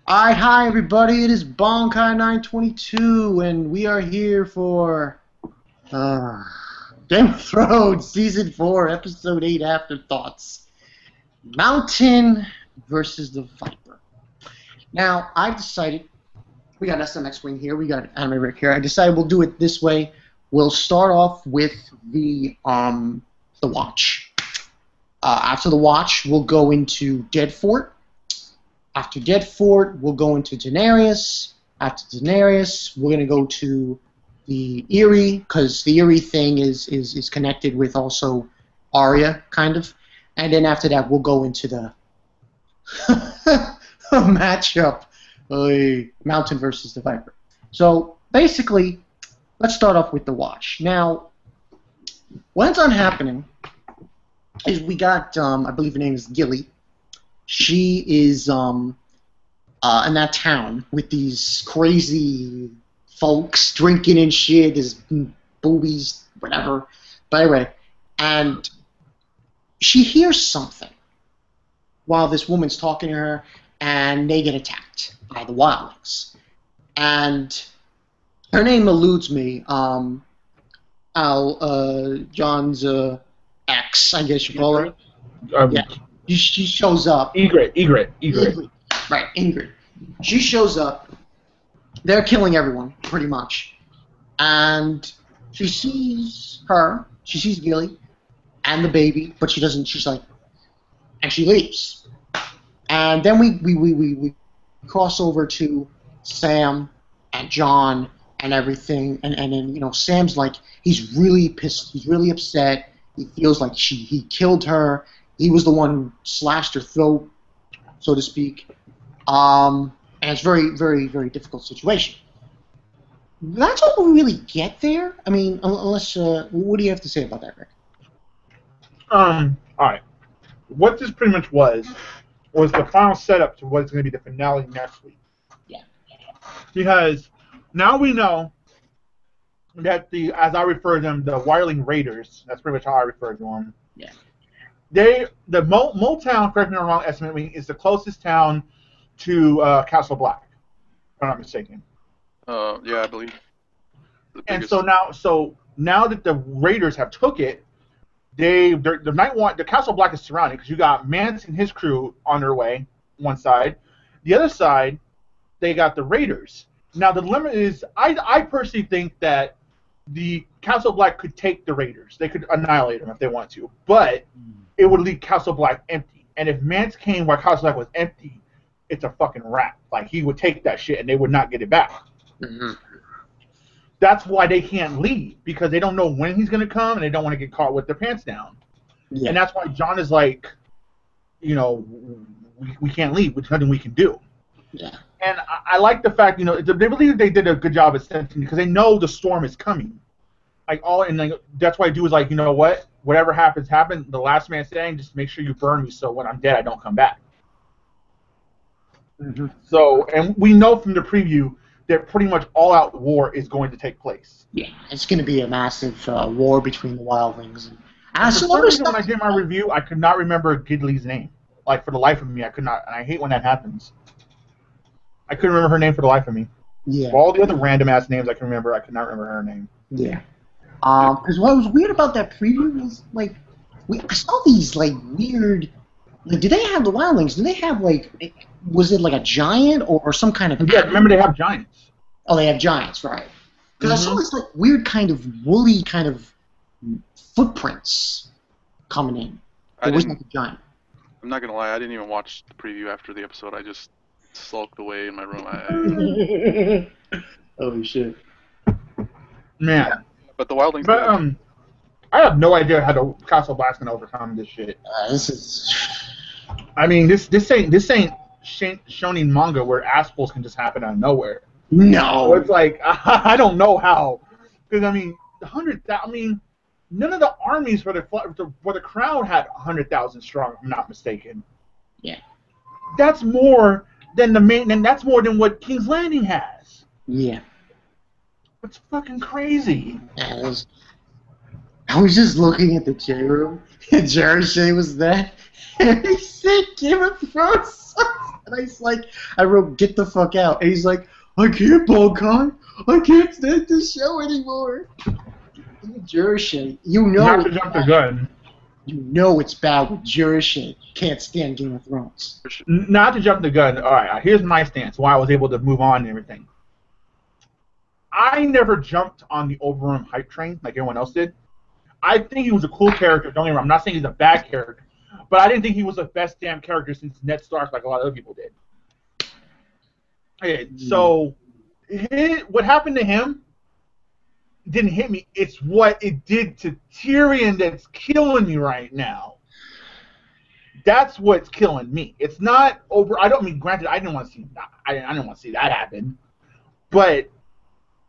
Alright, hi everybody, it is Bonkai922, and we are here for uh, Game of Thrones Season 4, Episode 8, Afterthoughts. Mountain versus the Viper. Now, I've decided, we got smxwing here, we got animerick here, I decided we'll do it this way. We'll start off with the Watch. After the Watch, we'll go into Dead Fort. After Dead Fort, we'll go into Daenerys. After Daenerys, we're going to go to the Eyrie, because the Eyrie thing is connected with also Arya, kind of. And then after that, we'll go into the matchup, Mountain versus the Viper. So, basically, let's start off with the Watch. Now, what ends on happening is we got, I believe her name is Gilly. She is in that town with these crazy folks drinking and shit, there's boobies, whatever. But anyway, and she hears something while this woman's talking to her, and they get attacked by the wildlings. And her name eludes me. John's ex, I guess you call her. Yeah. She shows up. Ingrid. Right, Ingrid. She shows up. They're killing everyone, pretty much. And she sees her. She sees Gilly and the baby, but she doesn't. She's like, and she leaves. And then we cross over to Sam and John and everything. And then Sam's like, he's really pissed. He's really upset. He feels like he killed her. He was the one who slashed her throat, so to speak. And it's a very, very, very difficult situation. That's all we really get there. I mean, unless, what do you have to say about that, Rick? Alright. What this pretty much was the final setup to what's going to be the finale next week. Yeah. Because now we know that as I refer to them, the Wireling Raiders, that's pretty much how I refer to them. Yeah. The Motown, correct me if I'm wrong, estimating is the closest town to Castle Black, if I'm not mistaken. Yeah, I believe. And so now that the Raiders have took it, the Castle Black is surrounded because you got Mance and his crew on their way, one side. The other side, they got the Raiders. Now the limit is, I personally think that the Castle Black could take the Raiders. They could annihilate them if they want to, but it would leave Castle Black empty. And if Mance came while Castle Black was empty, it's a fucking wrap. Like, he would take that shit and they would not get it back. Mm-hmm. That's why they can't leave, because they don't know when he's going to come and they don't want to get caught with their pants down. Yeah. And that's why John is like, we can't leave. There's nothing we can do. Yeah. And I like the fact, they believe they did a good job at sensing, because they know the storm is coming. That's why I do is like, you know what? Whatever happens, happen. The last man standing, just make sure you burn me so when I'm dead, I don't come back. Mm-hmm. So, and we know from the preview that pretty much all-out war is going to take place. Yeah, it's going to be a massive war between the wildlings. And for some reason, when I did my review, I could not remember Gidley's name. Like, for the life of me, I could not. And I hate when that happens. I couldn't remember her name for the life of me. Yeah. For all the other random-ass names I can remember, I could not remember her name. Yeah. Because what was weird about that preview was, like, I saw these, like, weird... Like, do they have the wildlings? Do they have, like... Was it, like, a giant or some kind of... Yeah, remember they have giants. Oh, they have giants, right. Because I saw this, like, weird kind of woolly kind of footprints coming in. It wasn't like a giant. I'm not going to lie, I didn't even watch the preview after the episode. I just sulked away in my room. Holy shit. Man. Yeah. But the wildlings... But, I have no idea how the Castle Black's going to overcome this shit. This is... I mean, this ain't shonen manga where aspholes can just happen out of nowhere. No. So it's like, I don't know how. Because, I mean, none of the armies for the Crown had 100,000 strong, if I'm not mistaken. Yeah. That's more than that's more than what King's Landing has. Yeah. It's fucking crazy. Yeah, I was just looking at the J room, and Jerry Shea was there, and he said Game of Thrones. And I wrote, get the fuck out. And he's like, I can't, Bonkai. I can't stand this show anymore. Jurashin, you know. Not to jump the gun. You know it's bad with Jurashin. Can't stand Game of Thrones. Not to jump the gun. All right, here's my stance. Why I was able to move on and everything. I never jumped on the Oberyn hype train like everyone else did. I think he was a cool character. Don't get me wrong. I'm not saying he's a bad character, but I didn't think he was the best damn character since Ned Stark, like a lot of other people did. Okay, so what happened to him didn't hit me. It's what it did to Tyrion that's killing me right now. That's what's killing me. It's not over. I don't mean. Granted, I didn't want to see. I didn't want to see that happen, but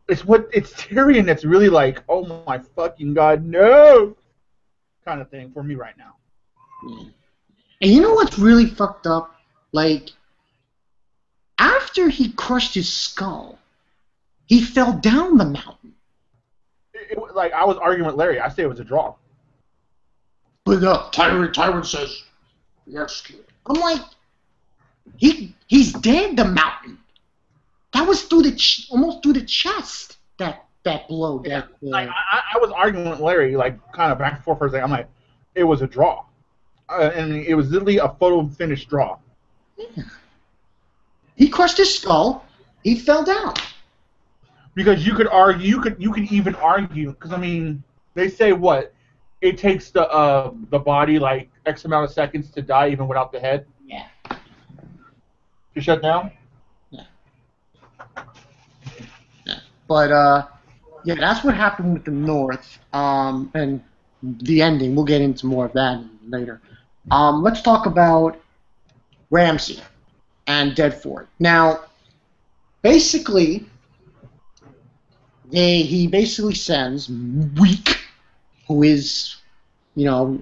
it's Tyrion that's really like, oh my fucking god, no, kind of thing for me right now. And you know what's really fucked up? Like, after he crushed his skull, he fell down the mountain. Like, I was arguing with Larry. I say it was a draw. But Tywin says, yes, kid. I'm like, he's dead, the mountain. That was almost through the chest, that blow. Yeah, like, I was arguing with Larry, like, kind of back and forth for a second. I'm like, it was a draw. And it was literally a photo-finish draw. Yeah. He crushed his skull. He fell down. Because you could argue, you could even argue, because I mean, they say what it takes the body like X amount of seconds to die even without the head. Yeah. To shut down. Yeah. Yeah. But yeah, that's what happened with the North. And the ending. We'll get into more of that later. Let's talk about Ramsey and Deadford. Now, basically. He basically sends Weak, who is, Theon,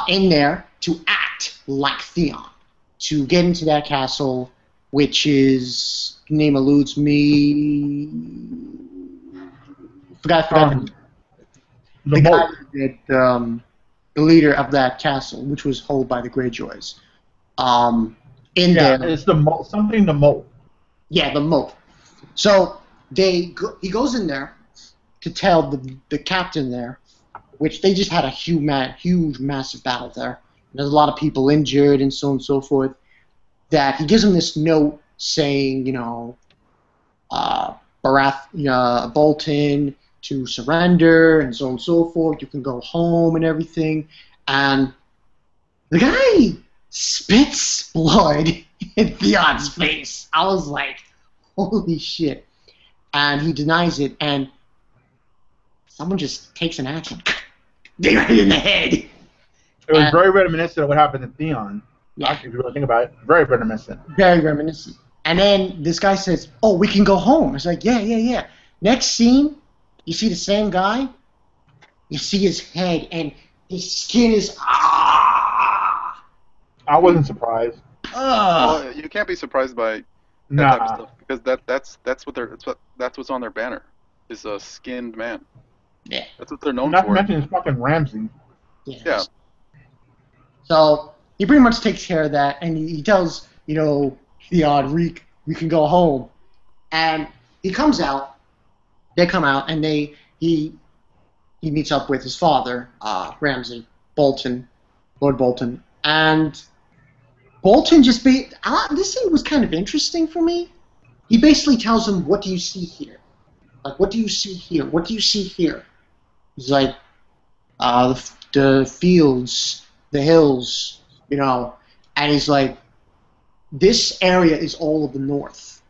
in there to act like Theon, to get into that castle, which is, name eludes me, forgot the guy that, the leader of that castle, which was held by the Greyjoys. It's the moat. Something the moat. Yeah, the moat. So he goes in there to tell the captain there, which they just had a huge, massive battle there. There's a lot of people injured and so on and so forth. That he gives him this note saying, Bolton to surrender and so on and so forth. You can go home and everything. And the guy spits blood in Theon's face. I was like, holy shit. And he denies it, and someone just takes an axe and right in the head. It was very reminiscent of what happened to Theon. Yeah. Actually, if you really think about it, very reminiscent. Very reminiscent. And then this guy says, oh, we can go home. It's like, yeah. Next scene, you see the same guy, you see his head, and his skin is, I wasn't surprised. Well, you can't be surprised by that type of stuff because that's what's on their banner is a skinned man. Yeah. That's what they're known Not for. to mention it's fucking Ramsey. Yeah. So he pretty much takes care of that, and he tells Theon, we can go home, and he comes out. They come out, and he meets up with his father, Ramsey Lord Bolton, and Bolton just this scene was kind of interesting for me. He basically tells him, what do you see here? Like, what do you see here? What do you see here? He's like, the fields, the hills, and he's like, this area is all of the North.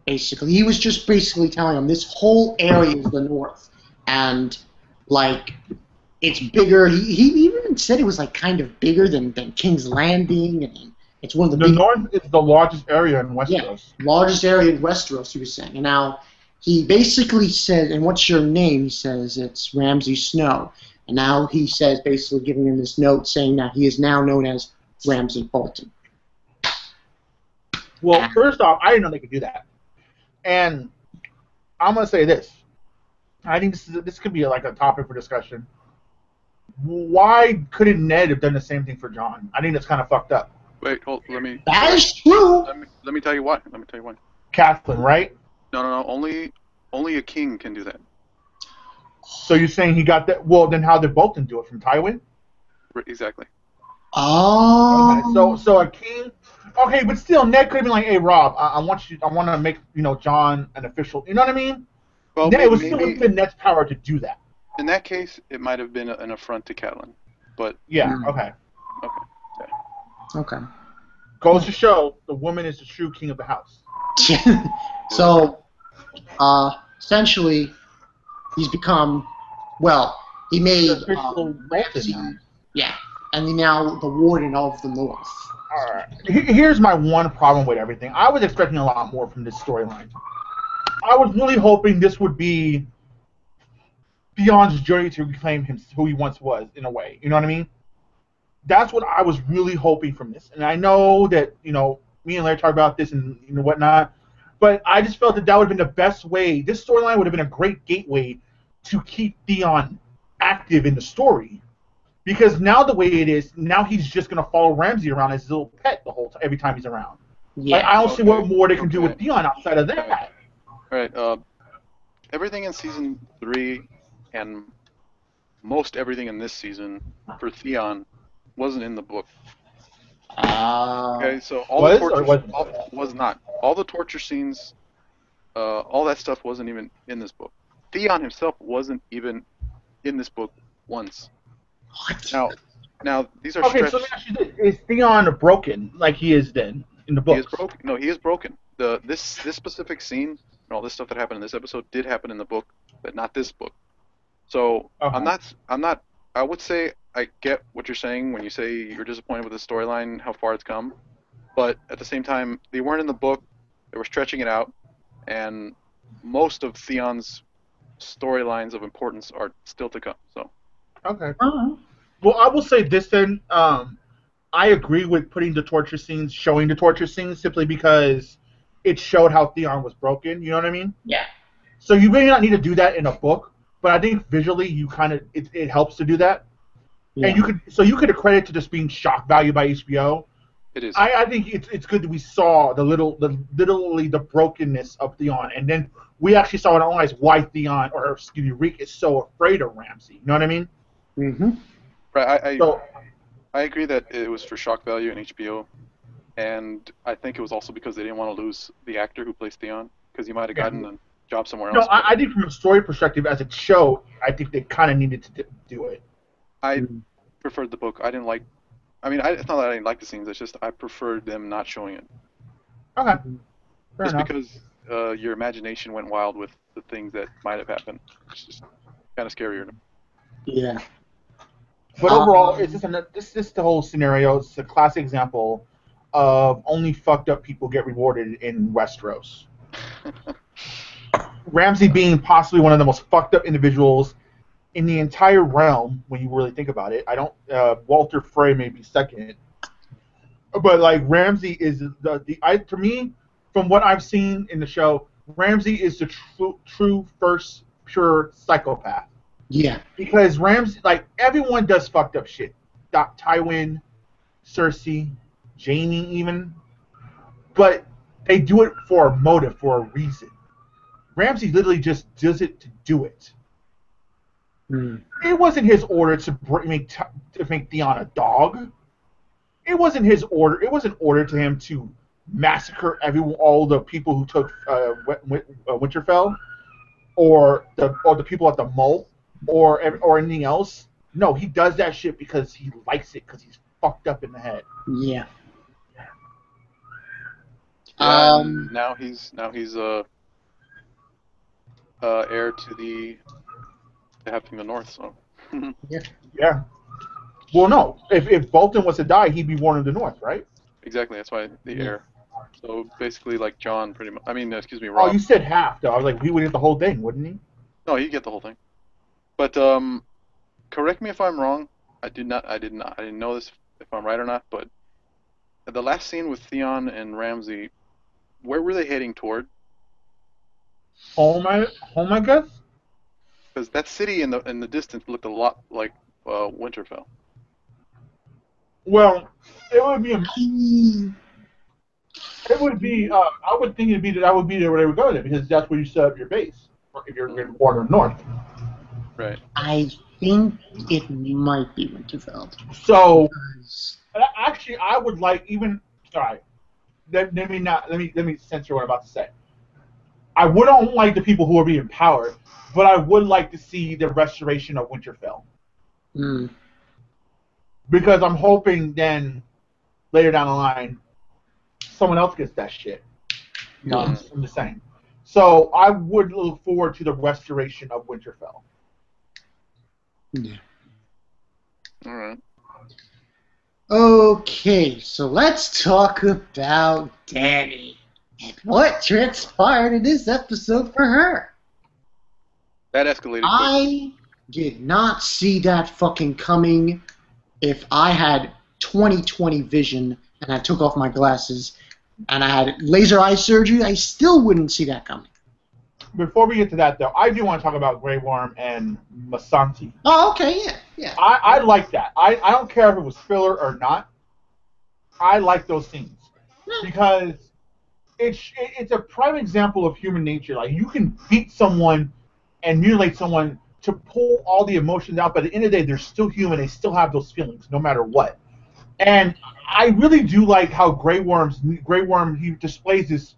Basically, he was just basically telling him this whole area is the North, and like, it's bigger. He even said it was like kind of bigger than King's Landing, and it's one of the North is the largest area in Westeros. Yeah, largest area in Westeros. He was saying, and now he basically said, "And what's your name?" He says, "It's Ramsay Snow." And now he says, basically giving him this note saying that he is now known as Ramsay Bolton. Well, first off, I didn't know they could do that, and I'm gonna say this. I think this could be like a topic for discussion. why couldn't Ned have done the same thing for Jon? I think that's kind of fucked up. Wait, hold. Let me. That is true. Let me tell you why. Catelyn, right? No. Only a king can do that. So you're saying he got that? Well, then how did Bolton do it from Tywin? Exactly. Oh. Okay, so a king. Okay, but still, Ned could have been like, "Hey, Rob, I want to make Jon an official." You know what I mean? Well, Ned, maybe, it was still within Ned's power to do that. In that case, it might have been an affront to Catelyn, but yeah, okay. Okay. Goes to show the woman is the true king of the house. So, essentially, he's become, well, he made Ramsey, yeah, and now the warden of the North. All right. Here's my one problem with everything. I was expecting a lot more from this storyline. I was really hoping this would be Theon's journey to reclaim him, who he once was, in a way. You know what I mean? That's what I was really hoping from this. And I know that, me and Larry talked about this and whatnot, but I just felt that would have been the best way. This storyline would have been a great gateway to keep Theon active in the story. Because now the way it is, now he's just going to follow Ramsey around as his little pet the whole time, every time he's around. Yeah. Like, I don't see what more they can do with Theon outside of that. All right. Everything in season 3 and most everything in this season for Theon wasn't in the book. Okay, so all the torture was not. All the torture scenes, all that stuff wasn't even in this book. Theon himself wasn't even in this book once. What? Now these are okay. So let me ask you this: is Theon broken like he is then in the book? He is broken. No, he is broken. This specific scene and all this stuff that happened in this episode did happen in the book, but not this book. So I'm not. I would say I get what you're saying when you say you're disappointed with the storyline, how far it's come, but at the same time, they weren't in the book. They were stretching it out, and most of Theon's storylines of importance are still to come. So. Okay. Well, I will say this then. I agree with putting the torture scenes, showing the torture scenes, simply because it showed how Theon was broken. You know what I mean? Yeah. So you may not need to do that in a book, but I think visually you kind of it helps to do that. Yeah. And you could accredit to this being shock value by HBO. It is. I think it's good that we saw literally the brokenness of Theon, and then we actually saw and analyze why Theon Reek is so afraid of Ramsey. You know what I mean? Mm-hmm. Right. I agree that it was for shock value in HBO, and I think it was also because they didn't want to lose the actor who plays Theon, because he might have gotten a job somewhere else. No, I think from a story perspective, as a show, I think they kind of needed to do it. I preferred the book. I didn't like. I mean, it's not that I didn't like the scenes. It's just I preferred them not showing it. Okay. Fair enough. Because your imagination went wild with the things that might have happened. It's just kind of scarier to me. Yeah. But overall, it's just the whole scenario. It's a classic example of only fucked up people get rewarded in Westeros. Ramsey being possibly one of the most fucked up individuals in the entire realm, when you really think about it. Walter Frey may be second, but like Ramsey is to me, from what I've seen in the show, Ramsey is the true first pure psychopath. Yeah. Because Ramsey, like, everyone does fucked up shit. Tywin, Cersei, Jaime even. But they do it for a motive, for a reason. Ramsey literally just does it to do it. It wasn't his order to make Theon a dog. It wasn't his order. It wasn't ordered to him to massacre all the people who took Winterfell, or the people at the Mole, or anything else. No, he does that shit because he likes it, because he's fucked up in the head. Yeah. Now he's heir to having the North. So. Yeah. Well, no. If Bolton was to die, he'd be born in the North, right? Exactly. That's why the heir. So basically, like Jon, pretty much. I mean, excuse me, Rob. Oh, you said half, though. I was like, he would get the whole thing, wouldn't he? No, he'd get the whole thing. But correct me if I'm wrong. I didn't know this if I'm right or not. But the last scene with Theon and Ramsey, where were they heading toward? Home, I guess. Because that city in the distance looked a lot like Winterfell? Well, it would be. It would be. I would think it'd be that I would be there where they would go there because that's where you set up your base if you're in Water North. Right. I think it might be Winterfell. So, actually, I would like even. All right. Let me censor what I'm about to say. I wouldn't like the people who are being empowered, but I would like to see the restoration of Winterfell. Mm. Because I'm hoping then later down the line, someone else gets that shit. You know, I'm just saying. So I would look forward to the restoration of Winterfell. Yeah. All right. Okay, so let's talk about Dany and what transpired in this episode for her. That escalated quickly. I did not see that fucking coming. If I had 20/20 vision and I took off my glasses and I had laser eye surgery, I still wouldn't see that coming. Before we get to that, though, I do want to talk about Grey Worm and Missandei. Oh, okay, yeah. I like that. I don't care if it was filler or not. I like those scenes because it's a prime example of human nature. Like, you can beat someone and mutilate someone to pull all the emotions out, but at the end of the day, they're still human. They still have those feelings, no matter what. And I really do like how Grey Worm, he displays this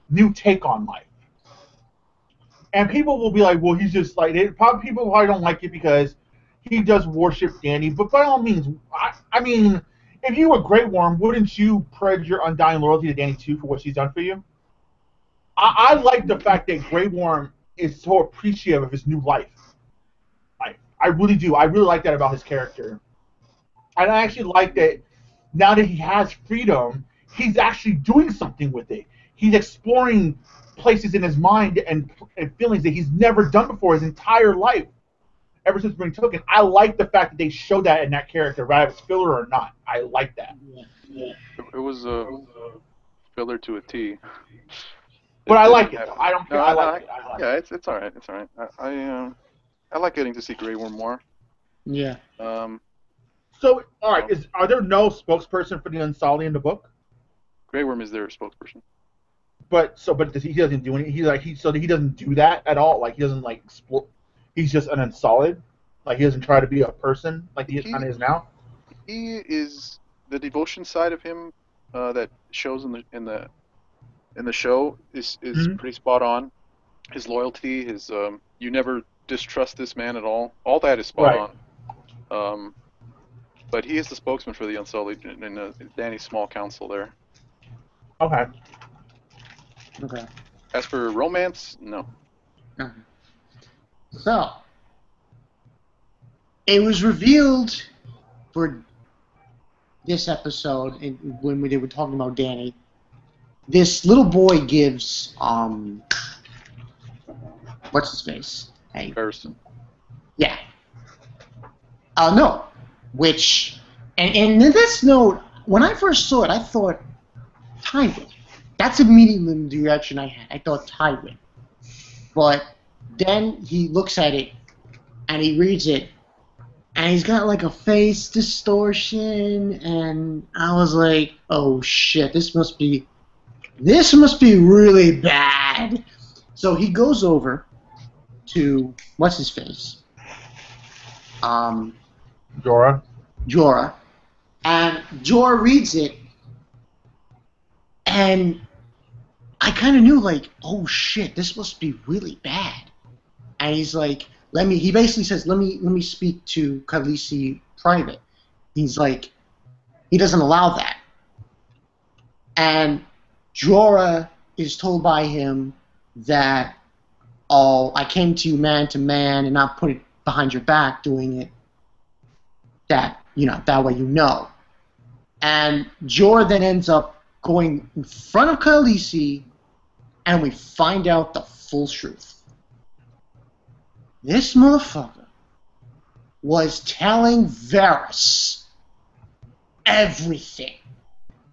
new take on life. And people will be like, well, he's just like, people probably don't like it because he does worship Dany. But by all means, I mean, if you were Grey Worm, wouldn't you pledge your undying loyalty to Dany too for what she's done for you? I like the fact that Grey Worm is so appreciative of his new life. I really do. I really like that about his character. And I actually like that now that he has freedom, he's actually doing something with it. He's exploring places in his mind and feelings that he's never done before his entire life, ever since being taken. I like the fact that they show that in that character, whether it's filler or not. I like that. It was a filler to a T. But I like it. I don't care. I like it. Yeah, it's all right. It's all right. I like getting to see Grey Worm more. Yeah. So, all right, are there no spokesperson for the Unsullied in the book? Grey Worm is their spokesperson. But he doesn't do anything. So he doesn't do that at all. Like, he doesn't like explore. He's just an Unsullied. Like, he doesn't try to be a person like he kind of is now. He is the devotion side of him that shows in the show is pretty spot on. His loyalty, his you never distrust this man at all. All that is spot on. But he is the spokesman for the Unsullied in Dany's small council there. Okay. As for romance, no. So, it was revealed for this episode, when they were talking about Dany, this little boy gives, what's his face? Hey. Harrison. Yeah. No. Which, and in this note, when I first saw it, I thought, Tywin. That's immediately the reaction I had. I thought Tywin. But then he looks at it, and he reads it, and he's got like a face distortion, and I was like, oh shit, this must be really bad. So he goes over to, what's his face? Jorah. And Jorah reads it, and I kind of knew, like, oh shit, this must be really bad. And he's like, he basically says, let me speak to Khaleesi private. He's like, he doesn't allow that. And Jorah is told by him that, oh, I came to you man to man and not put it behind your back doing it. That way you know. And Jorah then ends up going in front of Khaleesi, and we find out the full truth. This motherfucker was telling Varys everything.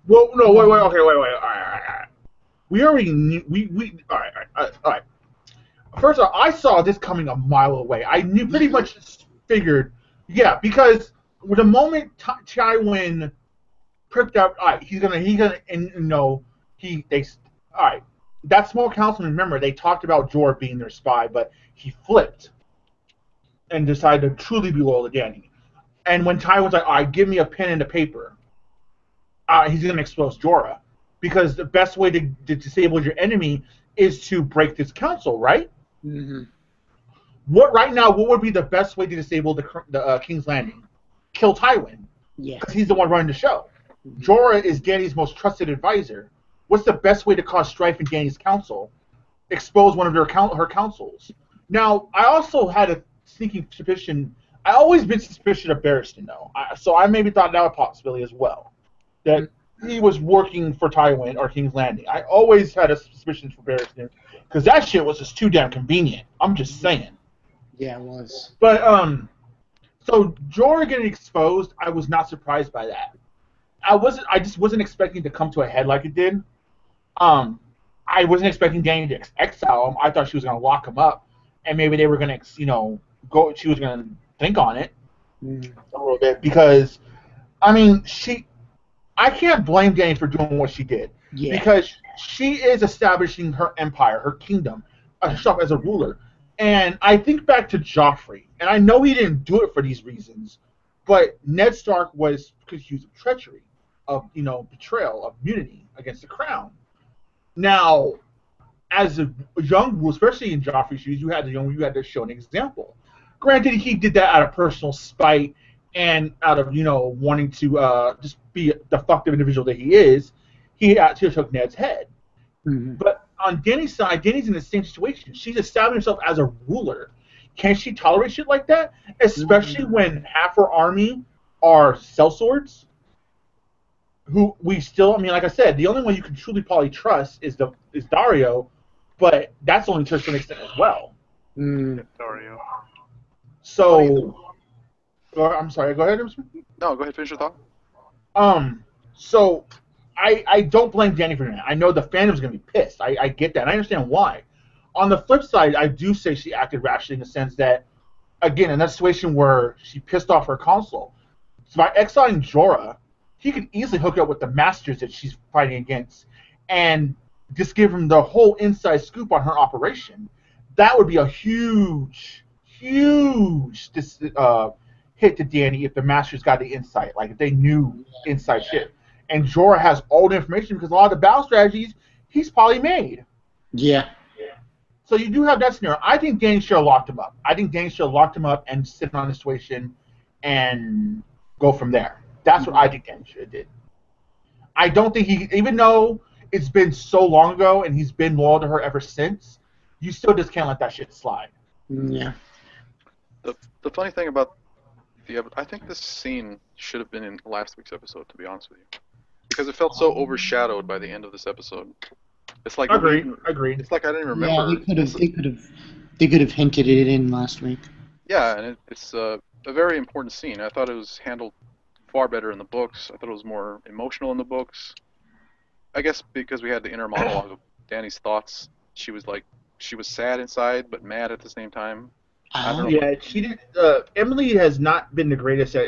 Well, no, wait, okay, wait. All right. We already knew. All right. First off, I saw this coming a mile away. I pretty much figured Yeah, because the moment Tywin pricked up, all right, he's gonna, and all right. That small council, remember, they talked about Jorah being their spy, but he flipped and decided to truly be loyal to Dany. And when Tywin's like, all right, give me a pen and a paper, he's gonna expose Jorah, because the best way to disable your enemy is to break this council, right? Mm-hmm. What would be the best way to disable the King's Landing? Kill Tywin. Yeah. Because he's the one running the show. Jorah is Dany's most trusted advisor. What's the best way to cause strife in Dany's council? Expose one of her councils. Now, I also had a sneaking suspicion. I always been suspicious of Barristan, though. So I maybe thought that was a possibility as well. That he was working for Tywin or King's Landing. I always had a suspicion for Barristan. Because that shit was just too damn convenient. I'm just saying. Yeah, it was. But, so Jorah getting exposed, I was not surprised by that. I just wasn't expecting it to come to a head like it did. I wasn't expecting Dany to exile him. I thought she was going to lock him up, and maybe they were going to, she was going to think on it a little bit, because, I mean, I can't blame Dany for doing what she did, because she is establishing her empire, her kingdom, herself as a ruler. And I think back to Joffrey, and I know he didn't do it for these reasons, but Ned Stark was accused of treachery, of betrayal, of mutiny against the crown. Now, as a young ruler, especially in Joffrey's shoes, you had to show an example. Granted, he did that out of personal spite and out of wanting to just be the fucked up individual that he is. He actually took Ned's head. Mm-hmm. But on Dany's side, Dany's in the same situation. She's established herself as a ruler. Can she tolerate shit like that? Especially when half her army are sellswords, who we still, like I said, the only one you can truly probably trust is Dario, but that's only to an extent as well. Dario. So, I'm sorry, go ahead, Mr. No, go ahead, finish your thought. So, I don't blame Dany for that. I know the fandom's going to be pissed. I get that. And I understand why. On the flip side, I do say she acted rashly in the sense that, again, in that situation where she pissed off her council, so by exiling Jorah, he could easily hook up with the masters that she's fighting against and just give him the whole inside scoop on her operation. That would be a huge hit to Dany if the masters got the insight, like if they knew inside shit. And Jorah has all the information because a lot of the battle strategies he's probably made. Yeah. So you do have that scenario. I think Dany should have locked him up. I think Dany should have locked him up and sit on the situation and go from there. That's what I think Dany should have did. I don't think even though it's been so long ago and he's been loyal to her ever since, you still just can't let that shit slide. Yeah. The funny thing about I think this scene should have been in last week's episode, to be honest with you, because it felt so overshadowed by the end of this episode. It's like Agreed. It's like I didn't remember. Yeah, they could have hinted it in last week. Yeah, and it's a very important scene. I thought it was handled far better in the books. I thought it was more emotional in the books. I guess because we had the inner monologue of Dany's thoughts. She was sad inside, but mad at the same time. I don't know. Yeah, she did. Emily has not been the greatest at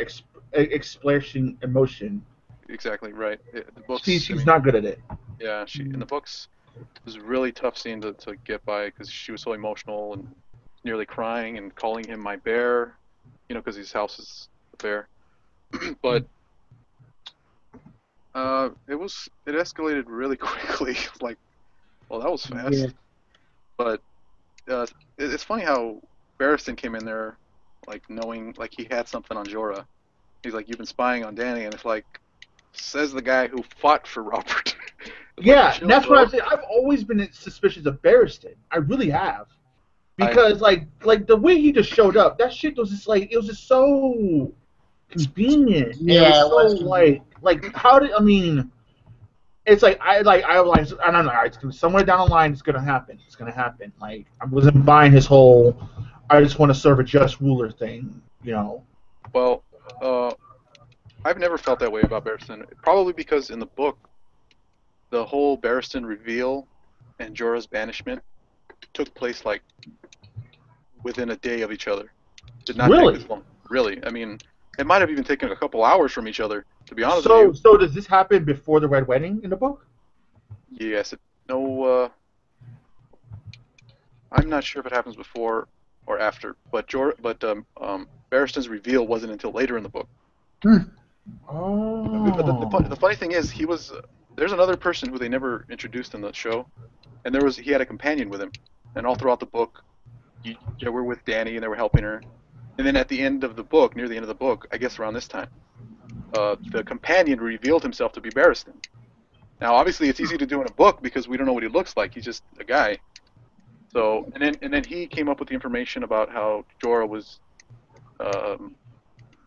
expressing emotion. Exactly right. The books. She's not good at it. Yeah, in the books, it was a really tough scene to get by because she was so emotional and nearly crying and calling him my bear, because his house is a bear. But it escalated really quickly. Like, well, that was fast. Yeah. But it's funny how Barristan came in there, like knowing like he had something on Jorah. He's like, "You've been spying on Dany," and it's like, says the guy who fought for Robert. Yeah, like, that's what I'm saying. I've always been suspicious of Barristan. I really have, because like the way he just showed up, that shit was just like, it was just so convenient. Yeah, it was so like how did it's like I don't know. Somewhere down the line, it's gonna happen. It's gonna happen. Like, I wasn't buying his whole I just want to serve a just ruler thing. Well, I've never felt that way about Barristan. Probably because in the book, the whole Barristan reveal and Jorah's banishment took place like within a day of each other. Did not take this long. really. I mean, it might have even taken a couple hours from each other, to be honest with you. So does this happen before the Red Wedding in the book? Yes. No. I'm not sure if it happens before or after, but Barristan's reveal wasn't until later in the book. Oh. The funny thing is, there's another person who they never introduced in the show, and he had a companion with him, and all throughout the book, they were with Dany and they were helping her, and then at the end of the book, near the end of the book, I guess around this time, the companion revealed himself to be Barristan. Now, obviously, it's easy to do in a book because we don't know what he looks like. He's just a guy. So, and then he came up with the information about how Jorah was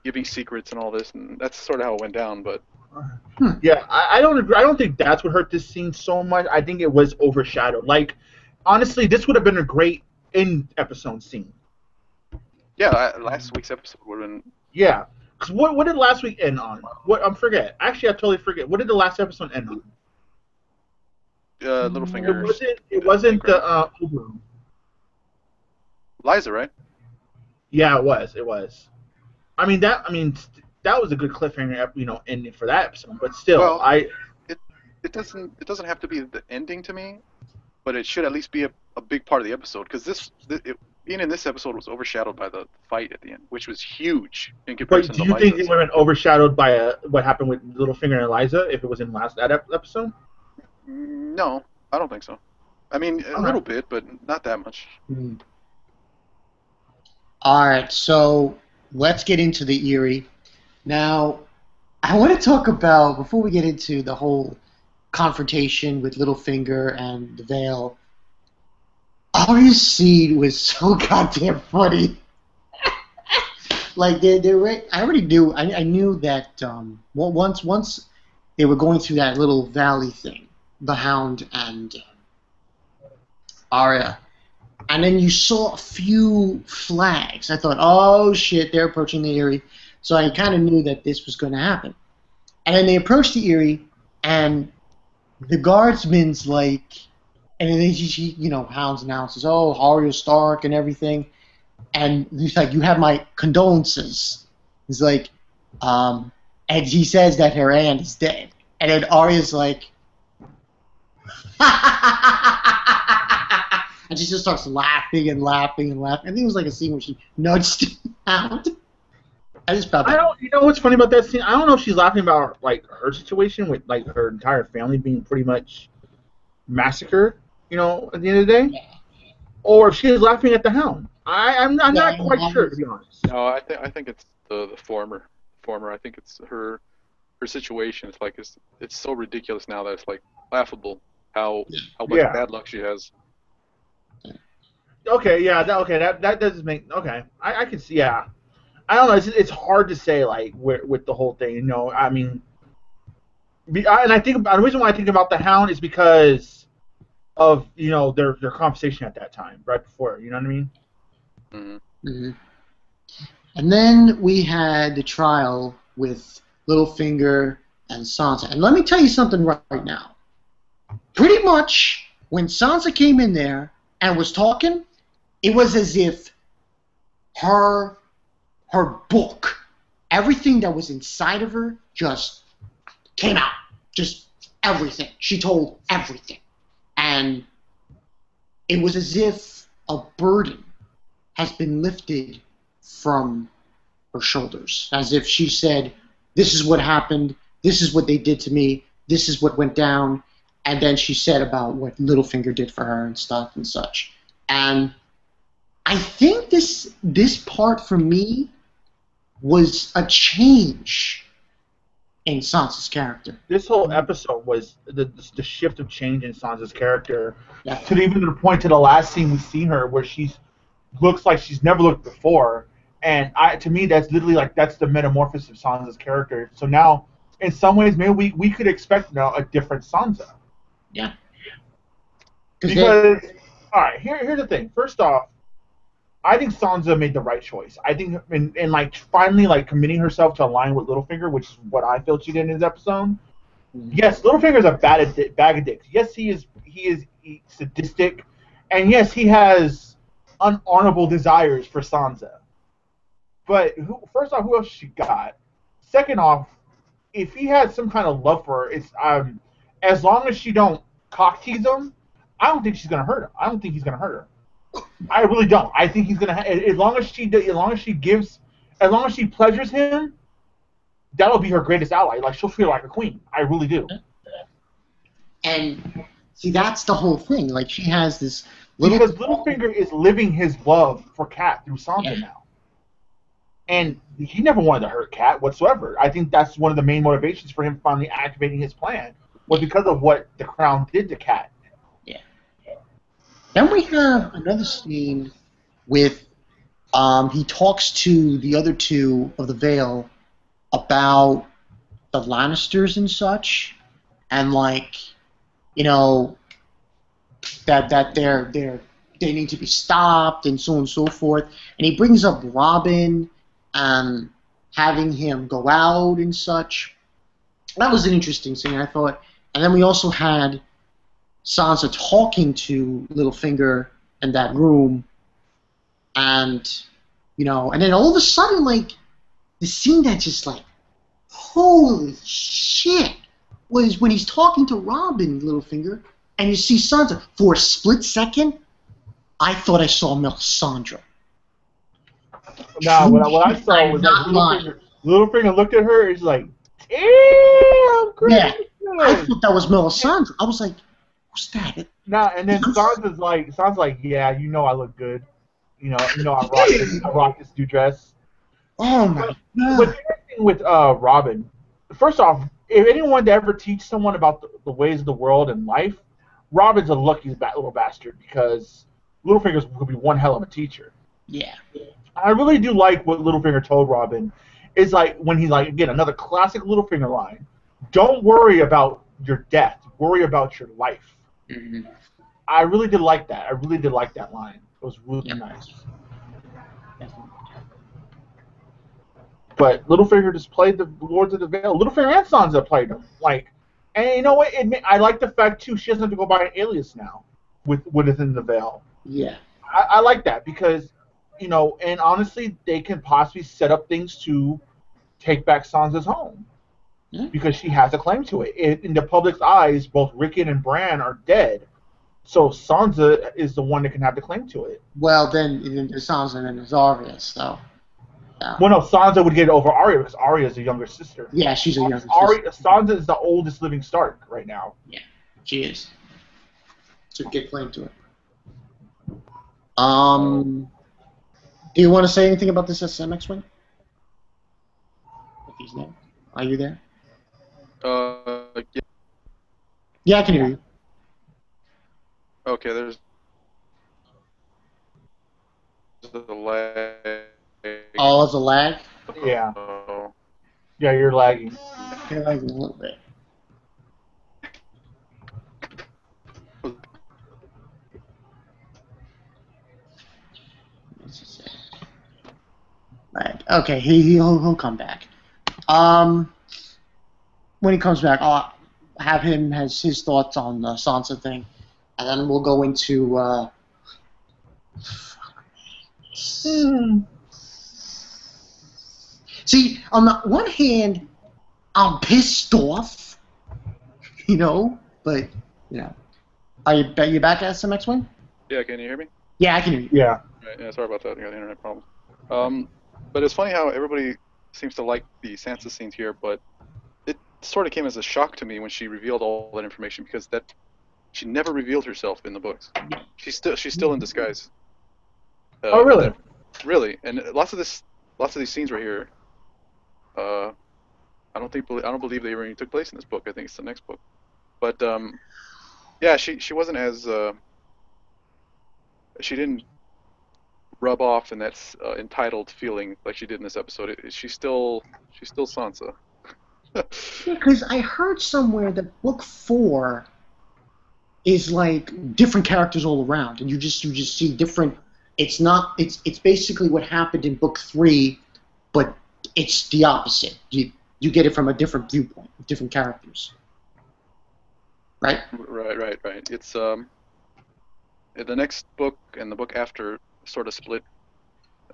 giving secrets and all this, and that's sort of how it went down. But yeah, I don't agree. I don't think that's what hurt this scene so much. I think it was overshadowed. Like, honestly, this would have been a great in-episode scene. Yeah, last week's episode would have been. Yeah, because what did last week end on? I forget. Actually, I totally forget. What did the last episode end on? Littlefinger. It wasn't the Liza, right? Yeah, it was. I mean that was a good cliffhanger, ending for that episode. But still, well, it doesn't have to be the ending to me, but it should at least be a big part of the episode because being in this episode was overshadowed by the fight at the end, which was huge in comparison to do you think it would have been overshadowed by what happened with Littlefinger and Eliza if it was in that episode? No, I don't think so. I mean, a little bit, but not that much. All right, so let's get into the Eyrie. Now, I want to talk about, before we get into the whole confrontation with Littlefinger and the Vale, Arya's scene was so goddamn funny. Like, I already knew, I knew that once they were going through that little valley thing, the Hound and Arya, and then you saw a few flags. I thought, oh shit, they're approaching the Eyrie. So I kind of knew that this was going to happen. And then they approached the Eyrie, and the guardsman's like, and then he Hound's announces, oh, Arya Stark and everything. And he's like, you have my condolences. He's like, and he says that her aunt is dead. And then Arya's like, and she just starts laughing and laughing and laughing. I think it was like a scene where she nudged Hound. I just felt that. You know what's funny about that scene? I don't know if she's laughing about like her situation with like her entire family being pretty much massacred, at the end of the day, or if she is laughing at the Hound. I'm not quite sure, to be honest. No, I think it's the former. I think it's her situation. It's like it's so ridiculous now that it's like laughable how much bad luck she has. Okay, yeah, that does make I can see, yeah. I don't know. It's hard to say like with the whole thing, I mean, and I think the reason why I think about the Hound is because of their conversation at that time, right before. You know what I mean? Mm-hmm. Mm-hmm. And then we had the trial with Littlefinger and Sansa. And let me tell you something right now. Pretty much when Sansa came in there and was talking, it was as if her book, everything that was inside of her just came out. Just everything. She told everything. And it was as if a burden has been lifted from her shoulders. As if she said, this is what happened, this is what they did to me, this is what went down, and then she said about what Littlefinger did for her and stuff and such. And I think this part for me was a change in Sansa's character. This whole episode was the shift of change in Sansa's character, to even the point to the last scene we see her where she's looks like she's never looked before, and to me that's literally like that's the metamorphosis of Sansa's character. So now, in some ways, maybe we could expect now a different Sansa. Yeah. Because all right, here's the thing. First off, I think Sansa made the right choice. I think in like finally like committing herself to align with Littlefinger, which is what I felt she did in this episode. Yes, Littlefinger's a bag of dicks. Yes, he is sadistic, and yes, he has unhonorable desires for Sansa. But first off, who else she got? Second off, if he had some kind of love for her, it's as long as she don't cock tease him, I don't think she's gonna hurt him. I don't think he's gonna hurt her. I really don't. I think he's gonna as long as she pleasures him, that'll be her greatest ally. Like she'll feel like a queen. I really do. And see, that's the whole thing. Like she has this because Littlefinger is living his love for Cat through Sansa now. And he never wanted to hurt Cat whatsoever. I think that's one of the main motivations for him finally activating his plan was because of what the Crown did to Cat. Yeah. Then we have another scene with he talks to the other two of the Vale about the Lannisters and such, and like, you know, that they need to be stopped and so on and so forth. And he brings up Robin and having him go out and such. That was an interesting scene, I thought. And then we also had Sansa talking to Littlefinger in that room, and you know, and then all of a sudden, like, the scene that just like, holy shit, was when he's talking to Robin, Littlefinger, and you see Sansa. For a split second, I thought I saw Melisandre. No, what I saw was that Littlefinger looked at her and he's like, damn, great. Yeah, I thought that was Melisandre. I was like, what's that? Nah, and then Sansa's like, yeah, you know I look good. You know I rock this new dress. Oh my god. What's interesting with Robin, first off, if anyone to ever teach someone about the ways of the world and life, Robin's a lucky little bastard because Littlefinger could be one hell of a teacher. Yeah. I really do like what Littlefinger told Robin. Is like when he's like, again, another classic Littlefinger line. Don't worry about your death. Worry about your life. Mm-hmm. I really did like that. I really did like that line. It was really nice. But Littlefinger just played the Lords of the Vale. Littlefinger and Sansa played them. Like, and you know what? I like the fact too. She doesn't have to go by an alias now within the Vale. Yeah. I like that because, you know, and honestly, they can possibly set up things to take back Sansa's home because she has a claim to it. In the public's eyes, both Rickon and Bran are dead. So Sansa is the one that can have the claim to it. Well, then Sansa and then there's Arya, so. Well, no, Sansa would get it over Arya because Arya is a younger sister. Yeah, she's a younger sister. Sansa is the oldest living Stark right now. Yeah, she is. So get claim to it. Do you want to say anything about this smxwing? If he's there, are you there? Yeah. Yeah, I can hear you. Okay, there's the lag. Oh, there's a lag? Yeah. Yeah, you're lagging. You're lagging a little bit. Lag. Okay, he'll come back. When he comes back, I'll have him has his thoughts on the Sansa thing, and then we'll go into. See, on the one hand, I'm pissed off, you know, but you know, are you back at smxwing? Yeah, can you hear me? Yeah, I can hear you. Yeah. Right, yeah, sorry about that. I got internet problems. But it's funny how everybody seems to like the Sansa scenes here, but it sort of came as a shock to me when she revealed all that information because she never revealed herself in the books. She's still in disguise. Oh, really? Really, and lots of these scenes right here. I don't believe they even took place in this book. I think it's the next book. But yeah, she wasn't as she didn't rub off in that entitled feeling like she did in this episode. She's still Sansa. Because I heard somewhere that book 4 is like different characters all around, and you just see different. It's basically what happened in book 3, but it's the opposite. You get it from a different viewpoint, different characters. Right? Right. It's the next book and the book after sort of split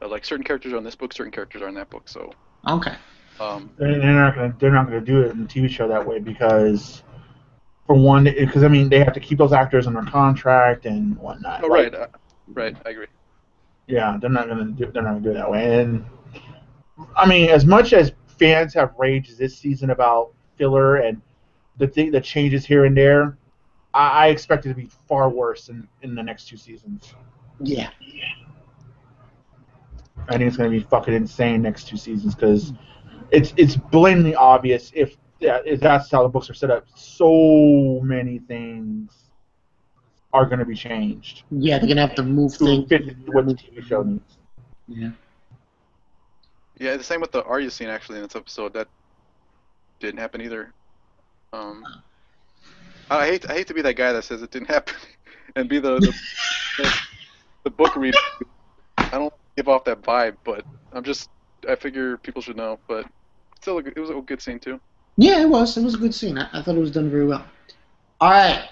Like certain characters are in this book, certain characters are in that book. So Okay. They're not gonna do it in the TV show that way because, for one, because I mean they have to keep those actors under contract and whatnot. Oh, right, right, I agree. Yeah, they're not gonna do it that way. And I mean, as much as fans have raged this season about filler and the changes here and there, I expect it to be far worse in the next 2 seasons. Yeah. I think it's going to be fucking insane next 2 seasons because it's blatantly obvious if that's how the books are set up. So many things are going to be changed. Yeah, they're gonna have to move things. Fit what the TV show needs. Yeah. Yeah, the same with the Arya scene actually in this episode. That didn't happen either. I hate to be that guy that says it didn't happen, and be the book reader. I don't give off that vibe, but I figure people should know. But still, it was a good scene too. Yeah, it was. It was a good scene. I thought it was done very well. All right,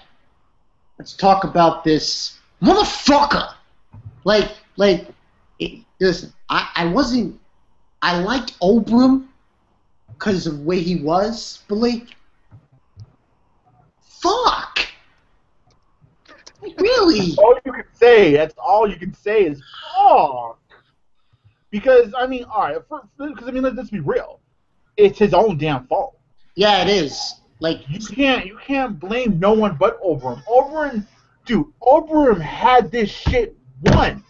let's talk about this motherfucker. Listen, I liked Oberyn because of the way he was, but fuck. Really? All you can say, that's all you can say is fuck. Because, I mean, all right, let's be real. It's his own damn fault. Yeah, it is. You can't blame no one but Oberyn. Oberyn had this shit won.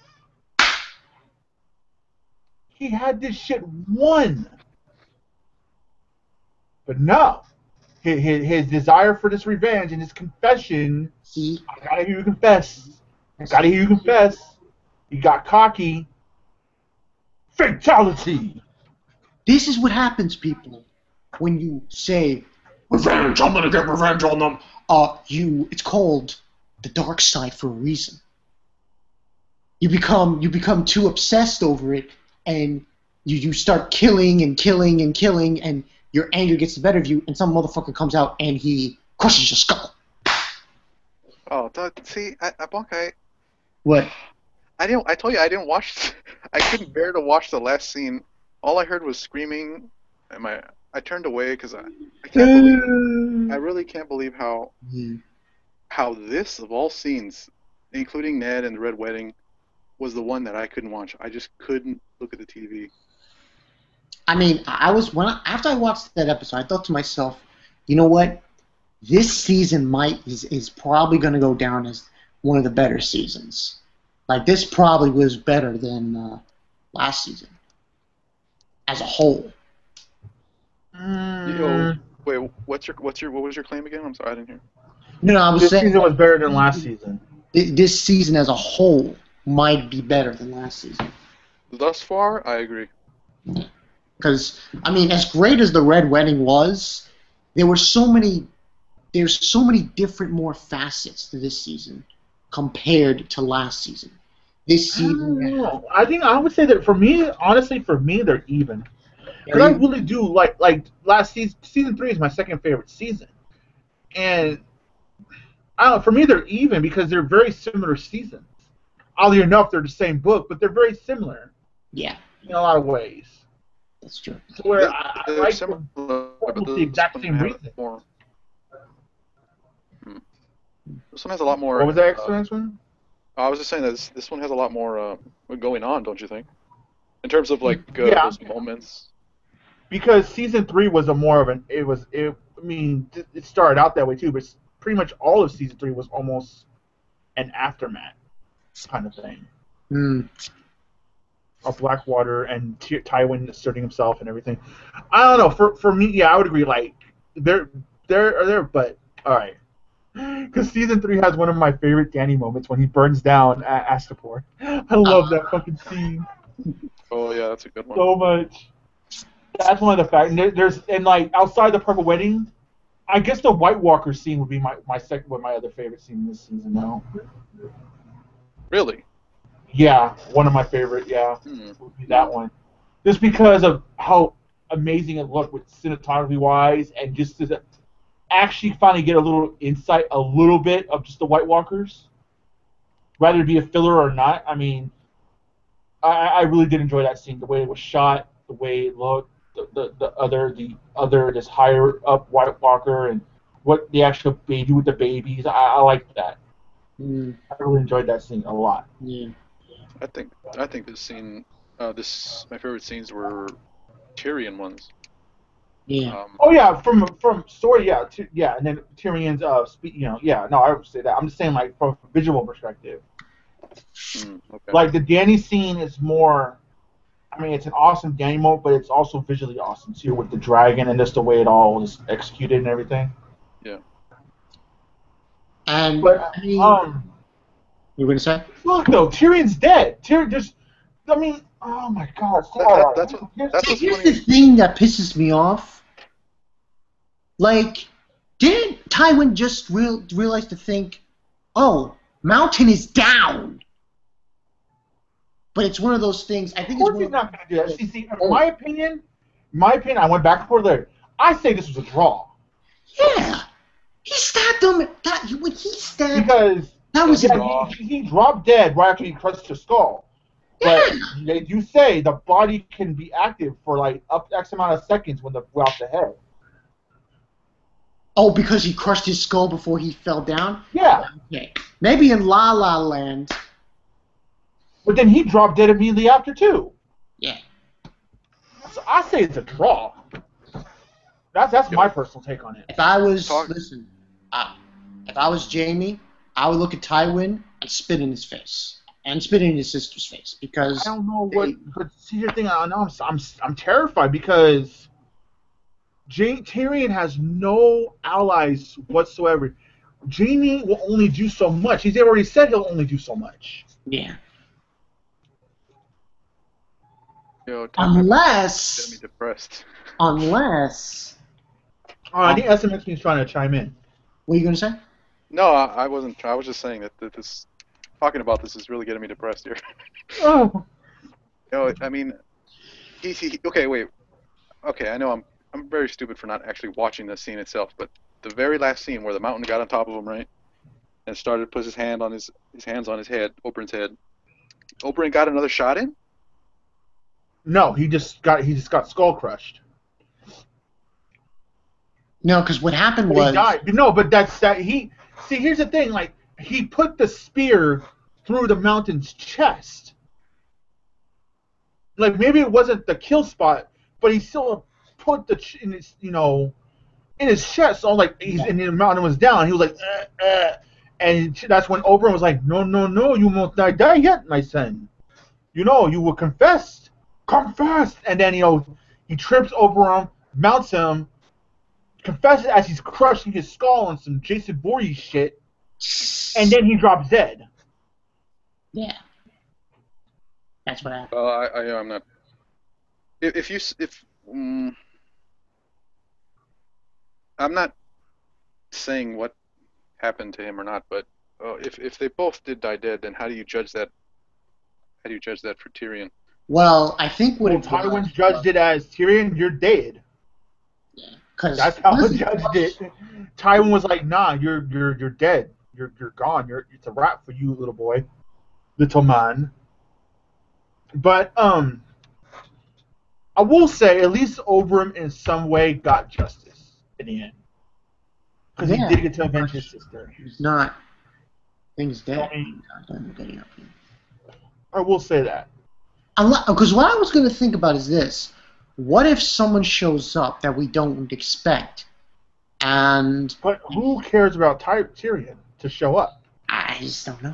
He had this shit won. But no. His desire for this revenge and his confession. See? I gotta hear you confess. He got cocky. Fatality. This is what happens, people, when you say, revenge, I'm gonna get revenge on them. It's called the dark side for a reason. You become too obsessed over it, and you start killing, and your anger gets the better of you, and some motherfucker comes out and he crushes your skull. Oh, see, Bonkai. What? I told you I didn't watch. I couldn't bear to watch the last scene. All I heard was screaming, and I turned away because I really can't believe how this of all scenes, including Ned and the Red Wedding, was the one that I couldn't watch. I just couldn't look at the TV. I mean, after I watched that episode, I thought to myself, you know what? This season is probably going to go down as one of the better seasons. This probably was better than last season as a whole. Wait, what was your claim again? I'm sorry, I didn't hear. No, I was saying this season was better than last season. This season as a whole might be better than last season. Thus far, I agree. Because, I mean, as great as the Red Wedding was, there's so many different, more facets to this season compared to last season. This season, I would say that for me, honestly, they're even. Because I really do like last season 3 is my second favorite season, and for me they're even because they're very similar seasons. Oddly enough, they're the same book, but they're very similar. Yeah, in a lot of ways. That's true. So where I like them for the exact same reason. This one has a lot more. What was that next one? I was just saying that this one has a lot more going on, don't you think? In terms of those moments. Because season 3 was it started out that way too, but pretty much all of season 3 was almost an aftermath kind of thing. Of Blackwater and Tywin asserting himself and everything. I don't know. For me, yeah, I would agree. They're but all right. Because season 3 has one of my favorite Dany moments when he burns down Astapor. I love that fucking scene. Oh yeah, that's a good one. So much. That's one of the facts. Outside the Purple Wedding, I guess the White Walker scene would be my other favorite scene this season now. Really? Yeah, one of my favorite. Yeah, would be that one. Just because of how amazing it looked with cinematography wise, and just to actually finally get a little insight, a little bit of just the White Walkers, whether it be a filler or not. I mean, I really did enjoy that scene. The way it was shot, the way it looked, the other this higher up White Walker, and what the actual baby with the babies. I liked that. Mm. I really enjoyed that scene a lot. Yeah. I think this scene, my favorite scenes were Tyrion ones. Yeah. Oh yeah, from story, yeah, and then Tyrion's yeah. No, I would say that. I'm just saying like from a visual perspective. Okay. Like the Dany scene is more. I mean, it's an awesome Dany moment, but it's also visually awesome too with the dragon and just the way it all is executed and everything. Yeah. And But you were gonna say? look though, Tyrion's dead. Tyrion just. I mean, oh my God. That's what's Here's funny. the thing that pisses me off. Like, didn't Tywin just realize to think, oh, Mountain is down? But it's one of those things. I think Of course he's not going to do that. See, in my opinion, I went back and forth later. I say this was a draw. Yeah, he stabbed him. When he stabbed, Because that was a draw. he dropped dead right after he crushed his skull. But they do say the body can be active for like up to X amount of seconds when off the head. Oh, because he crushed his skull before he fell down? Yeah. Okay. Maybe in La La Land. But then he dropped dead immediately after too. Yeah. So I say it's a draw. That's my personal take on it. If I was if I was Jamie, I would look at Tywin and spit in his face and spit in his sister's face because I don't know what. But see, the thing I know, I'm terrified because Tyrion has no allies whatsoever. Jaime will only do so much. He's already said he'll only do so much. Yeah. Unless get me depressed. Unless. I think SMX is trying to chime in. What are you gonna say? No, I wasn't. I was just saying that this talking about this is really getting me depressed here. Oh. I mean, okay, wait. Okay, I know I'm very stupid for not actually watching the scene itself, but the very last scene where the mountain got on top of him, right, and started to put his hands on his head, Oberyn's head. Oberyn got another shot in. No, he just got skull crushed. No, because what happened was he died. No, but he. See, here's the thing. Like he put the spear through the mountain's chest. Like maybe it wasn't the kill spot, but he still put in his chest. So like and the mountain was down. He was like, and that's when Oberyn was like, no, you won't die yet, my son. You will confess. Confess! And then, he trips over him, mounts him, confesses as he's crushing his skull on some Jason Voorhees shit, and then he drops dead. Yeah. That's what happened. I'm not. I'm not saying what happened to him or not, but if they both did die dead, then how do you judge that? How do you judge that for Tyrion? Well, I think Tywin judged it as Tyrion, you're dead. Yeah, that's how he judged it. Tywin was like, nah, you're dead. You're gone. It's a wrap for you, little boy, little man. But I will say, at least Oberyn in some way got justice in the end, because he did get to avenge his sister. He's not. Things dead. I will say that. Because what I was going to think about is this. What if someone shows up that we don't expect? But who cares about Tyrion to show up? I just don't know.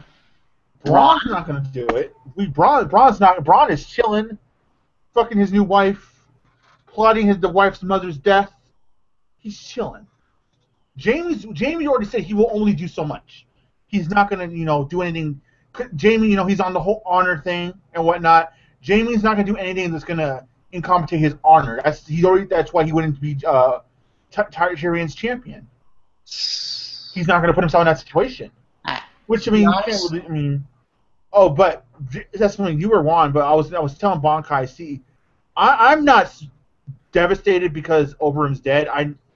Bronn's not going to do it. Bronn is chilling, fucking his new wife, plotting the wife's mother's death. He's chilling. Jaime already said he will only do so much. He's not going to, do anything. Jaime, he's on the whole honor thing and whatnot. Jaime's not going to do anything that's going to incompetente his honor. That's why he wouldn't be Tyrion's champion. He's not going to put himself in that situation. Which, but that's something you were on, but I was telling Bonkai, see, I'm not devastated because Oberyn's dead.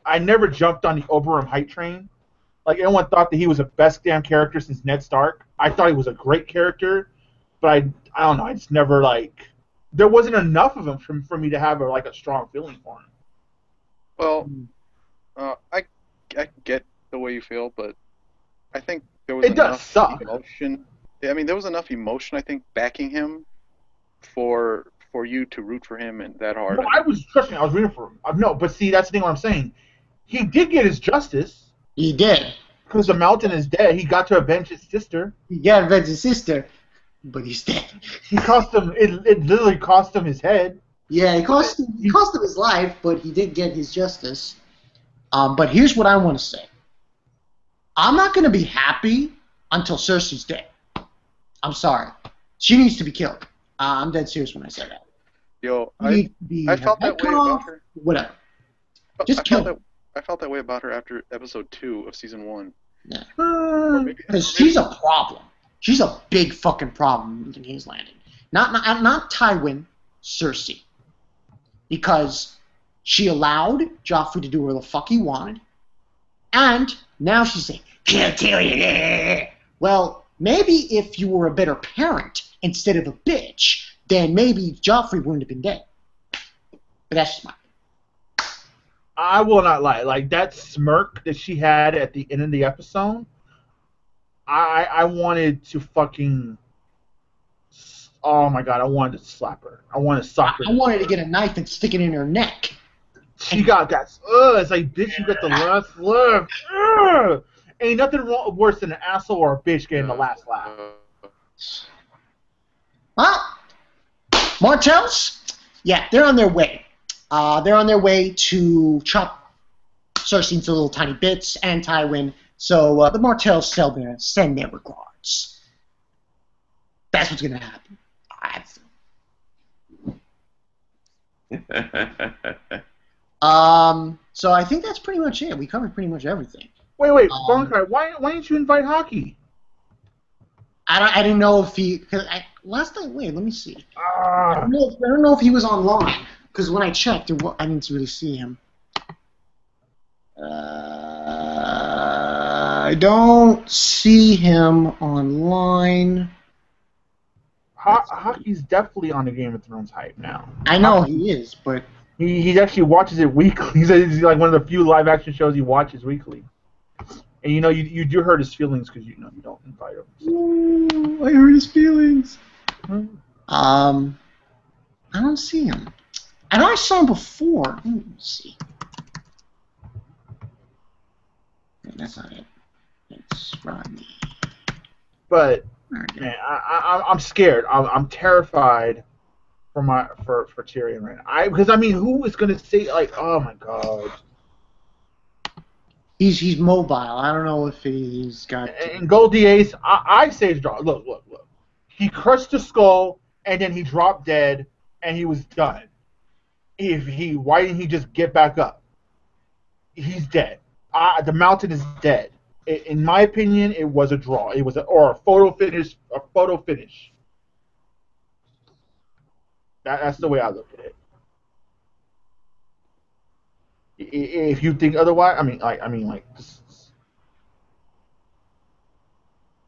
I never jumped on the Oberyn hype train. Like, everyone thought that he was the best damn character since Ned Stark. I thought he was a great character. but I don't know. It's never like there wasn't enough of him for me to have a strong feeling for him. Well, I get the way you feel, but I think there was enough emotion. I mean, there was enough emotion, I think, backing him for you to root for him and that hard. No, I was rooting for him. No, but see, that's the thing. What I'm saying, he did get his justice. He did. Because the mountain is dead. He got to avenge his sister. He got to avenge his sister, but he's dead. It literally cost him his head. Yeah, it cost him his life, but he did get his justice. But here's what I want to say. I'm not going to be happy until Cersei's dead. I'm sorry. She needs to be killed. I'm dead serious when I say that. Yo, I felt that way about her. Whatever. Just kill her. I felt that way about her after episode 2 of season 1. Yeah. Because she's a problem. She's a big fucking problem in King's Landing. Not Tywin, Cersei. Because she allowed Joffrey to do whatever the fuck he wanted. And now she's saying, kill Tyrion. Well, maybe if you were a better parent instead of a bitch, then maybe Joffrey wouldn't have been dead. But that's just my opinion. I will not lie. Like, that smirk that she had at the end of the episode, I wanted to fucking... Oh, my God. I wanted to slap her. I wanted to sock her. I wanted to get a knife and stick it in her neck. She got that... it's like, bitch, you got the last laugh. Ain't nothing worse than an asshole or a bitch getting the last laugh. Well, Martells, yeah, they're on their way. They're on their way to chop Cersei into little tiny bits and Tywin. So the Martells send their regards. That's what's going to happen. So I think that's pretty much it. We covered pretty much everything. Wait, Bonkai, why didn't you invite Haki? I didn't know if he... Last time, wait, let me see. I don't know if he was online. Because when I checked, I didn't really see him. I don't see him online. Haki's definitely on the Game of Thrones hype now. I know he is, but... He actually watches it weekly. He's like one of the few live-action shows he watches weekly. And you do hurt his feelings because you don't invite him. So. Ooh, I hurt his feelings. I don't see him. I know I saw him before. Let me see. That's not it. It's Rodney. But man, I'm scared. I'm terrified for Tyrion right now. Because who is gonna say oh my god. He's mobile. I don't know if he's got. And Goldie Ace, I say look. He crushed the skull and then he dropped dead and he was done. Why didn't he just get back up? He's dead. The mountain is dead. In my opinion, it was a draw. It was a photo finish. A photo finish. That's the way I look at it. If you think otherwise,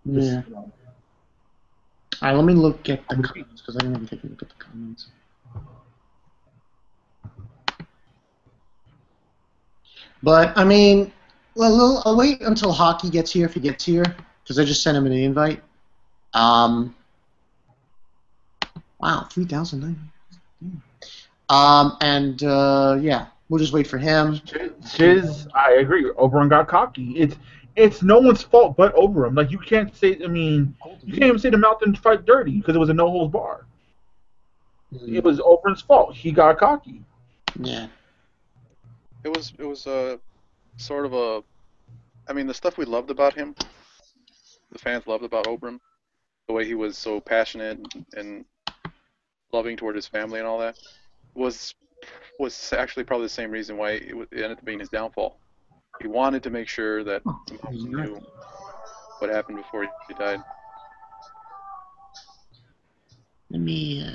yeah. All right, let me look at the comments because I didn't even take a look at the comments. But I'll wait until Haki gets here if he gets here because I just sent him an invite. Wow, 3,009. Yeah, we'll just wait for him. I agree. Oberyn got cocky. It's no one's fault but Oberyn. Like you can't say. You can't even say the Mountain fight dirty because it was a no holds bar. It was Oberyn's fault. He got cocky. Yeah. It was sort of a. The stuff we loved about him, the fans loved about Oberyn, the way he was so passionate and loving toward his family and all that, was actually probably the same reason why it ended up being his downfall. He wanted to make sure that the Mountain knew what happened before he died. Let me.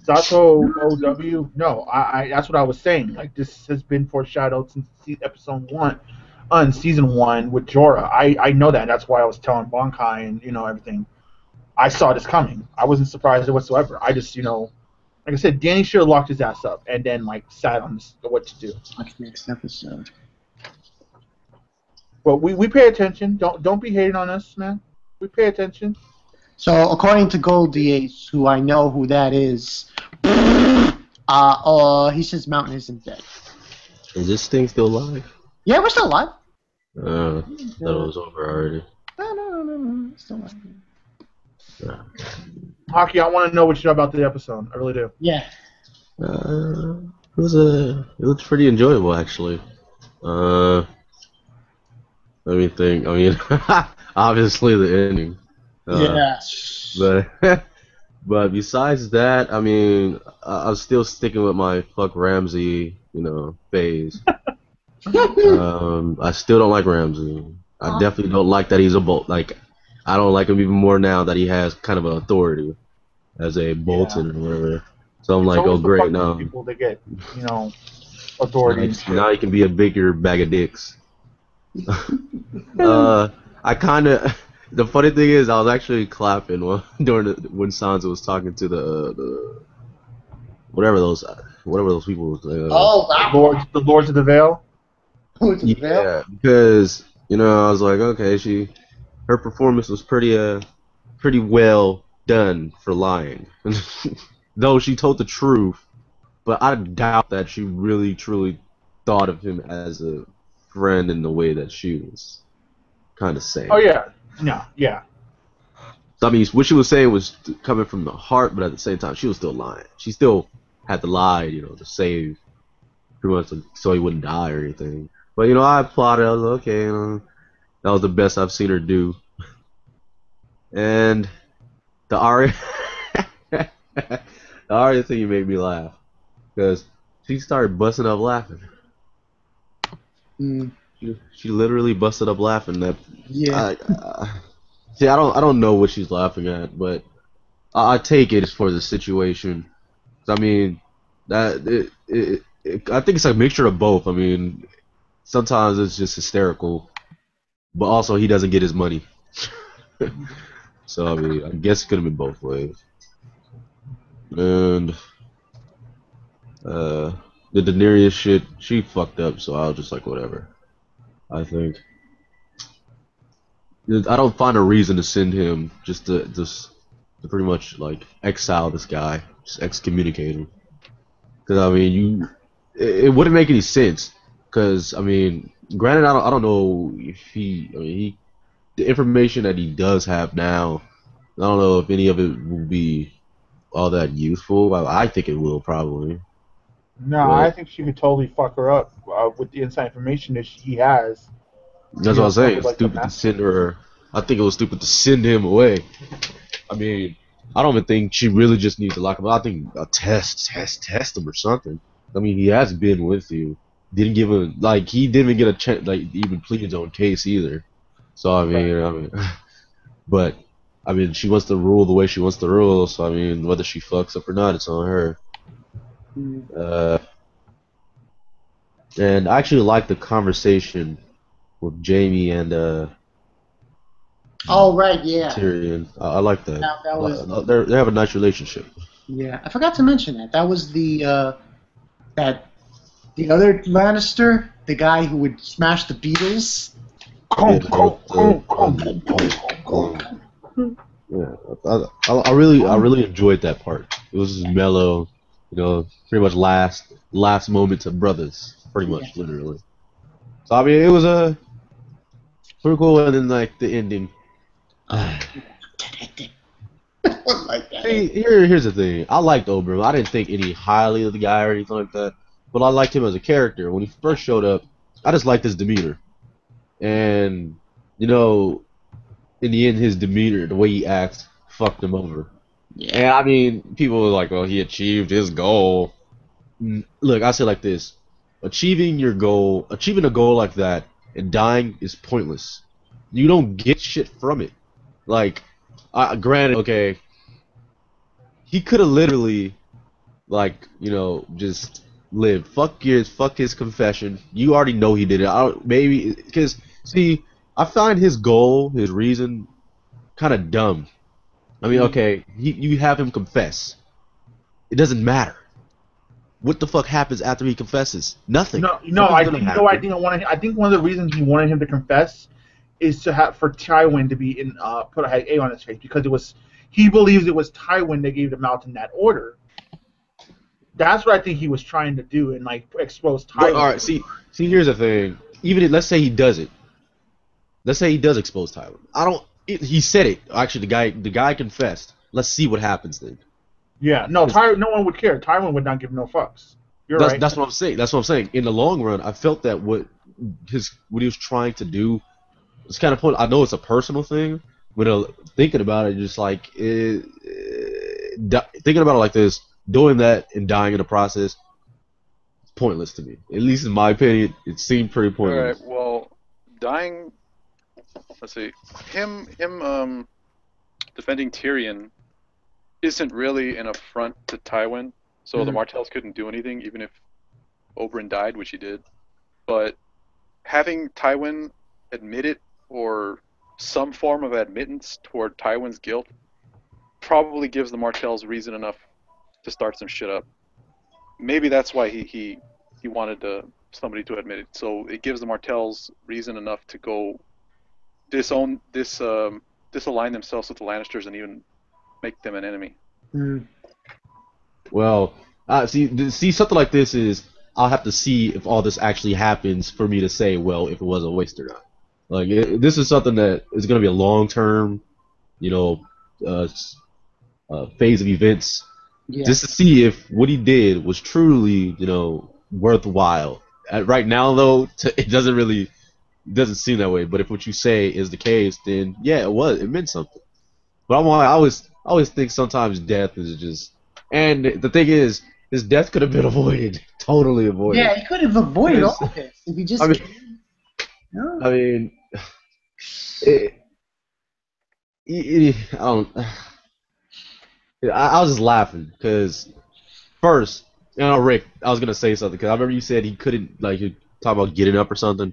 Zato OW. No, that's what I was saying. Like this has been foreshadowed since episode 1, on season 1 with Jorah. I know that. That's why I was telling Bonkai and everything. I saw this coming. I wasn't surprised whatsoever. I just, like I said, Danny should have locked his ass up and then sat on what to do. Like next episode. But we pay attention. Don't be hating on us, man. We pay attention. So according to Goldie Ace, who I know who that is, he says Mountain isn't dead. Is this thing still alive? Yeah, we're still alive. Thought it was over already. No, still alive. Haki, I want to know what you know about the episode. I really do. Yeah. It was pretty enjoyable actually. Let me think. I mean, obviously the ending. Yes. But besides that, I mean, I'm still sticking with my fuck Ramsey, phase. I still don't like Ramsey. I definitely don't like that he's a bolt. Like, I don't like him even more now that he has kind of an authority as a Bolton or whatever. So I'm like, oh great, now people that get, authority. Now he can be a bigger bag of dicks. I kind of. The funny thing is, I was actually clapping when Sansa was talking to the whatever those people. The Lords of the Vale. Yeah, because I was like, okay, her performance was pretty well done for lying, though she told the truth. But I doubt that she really truly thought of him as a friend in the way that she was kind of saying. Oh yeah. No, yeah. So, I mean, what she was saying was coming from the heart, but at the same time, she was still lying. She still had to lie, to save, pretty much, so he wouldn't die or anything. But, I applauded. I was like, okay, that was the best I've seen her do. And the Arya, the Arya thing made me laugh because she started busting up laughing. She literally busted up laughing. See, I don't know what she's laughing at, but I take it as for the situation. I mean, I think it's a mixture of both. I mean, sometimes it's just hysterical, but also he doesn't get his money. So I mean, I guess it could have been both ways. And the Daenerys shit, she fucked up, so I was just like, whatever. I think I don't find a reason to send him just to pretty much exile this guy, just excommunicate him. Because I mean, it wouldn't make any sense. Because I mean, granted, I don't know if the information that he does have now, I don't know if any of it will be all that useful. I think it will probably. No, I think she could totally fuck her up with the inside information that he has. That's what I'm saying. It's stupid to send her. I think it was stupid to send him away. I mean, I don't even think she really just needs to lock him up. I think a test him or something. I mean, he has been with you. Didn't give him he didn't even get a chance even plead his own case either. So I mean, but I mean, she wants to rule the way she wants to rule. So I mean, whether she fucks up or not, it's on her. And I actually like the conversation with Jaime and Tyrion. I like that. That was they have a nice relationship. Yeah, I forgot to mention that. That was the other Lannister, the guy who would smash the Beatles. Yeah, I really enjoyed that part. It was just mellow, pretty much last moments of brothers, pretty much literally. So I mean, it was pretty cool, and then the ending. See, here's the thing. I liked Oberyn. I didn't think any highly of the guy or anything like that, but I liked him as a character. When he first showed up, I just liked his demeanor, and in the end, his demeanor, the way he acts, fucked him over. Yeah. And I mean, people were like, "Well, he achieved his goal." Look, I say it like this: achieving a goal like that and dying is pointless. You don't get shit from it. Granted, okay, he could have literally, just lived. Fuck his confession. You already know he did it. Because see, I find his goal, his reason, kind of dumb. I mean, okay, you have him confess. It doesn't matter. What the fuck happens after he confesses? Nothing. No. I think one of the reasons he wanted him to confess is for Tywin to be put a A on his face, because he believes it was Tywin that gave the mountain that order. That's what I think he was trying to do, and like expose Tywin. But, all right, see, here's the thing. Even let's say he does it. Let's say he does expose Tywin. He said it. Actually, the guy confessed. Let's see what happens then. Yeah, no, no one would care. Tywin would not give no fucks. Right. That's what I'm saying. That's what I'm saying. In the long run, I felt that what he was trying to do was kind of point. I know it's a personal thing, but thinking about it, just like thinking about it like this, doing that and dying in the process, pointless to me. At least in my opinion, it seemed pretty pointless. All right. Well, dying. Let's see. Him defending Tyrion isn't really an affront to Tywin, so the Martells couldn't do anything, even if Oberyn died, which he did. But having Tywin admit it, or some form of admittance toward Tywin's guilt, probably gives the Martells reason enough to start some shit up. Maybe that's why he wanted somebody to admit it. So it gives the Martells reason enough to go disalign themselves with the Lannisters and even make them an enemy. Well, see, something like this is I'll have to see if all this actually happens for me to say, well, if it was a waste or not. Like this is something that is going to be a long-term, phase of events, just to see if what he did was truly, worthwhile. Right now, though, it doesn't seem that way. But if what you say is the case, then yeah, it meant something. But I always think sometimes death is just, and the thing is, his death could have been avoided, totally avoided. Yeah, he could have avoided all of this if he just. I mean, I was just laughing because first, Rick, I was gonna say something because I remember you said he couldn't, like, you talk about getting up or something.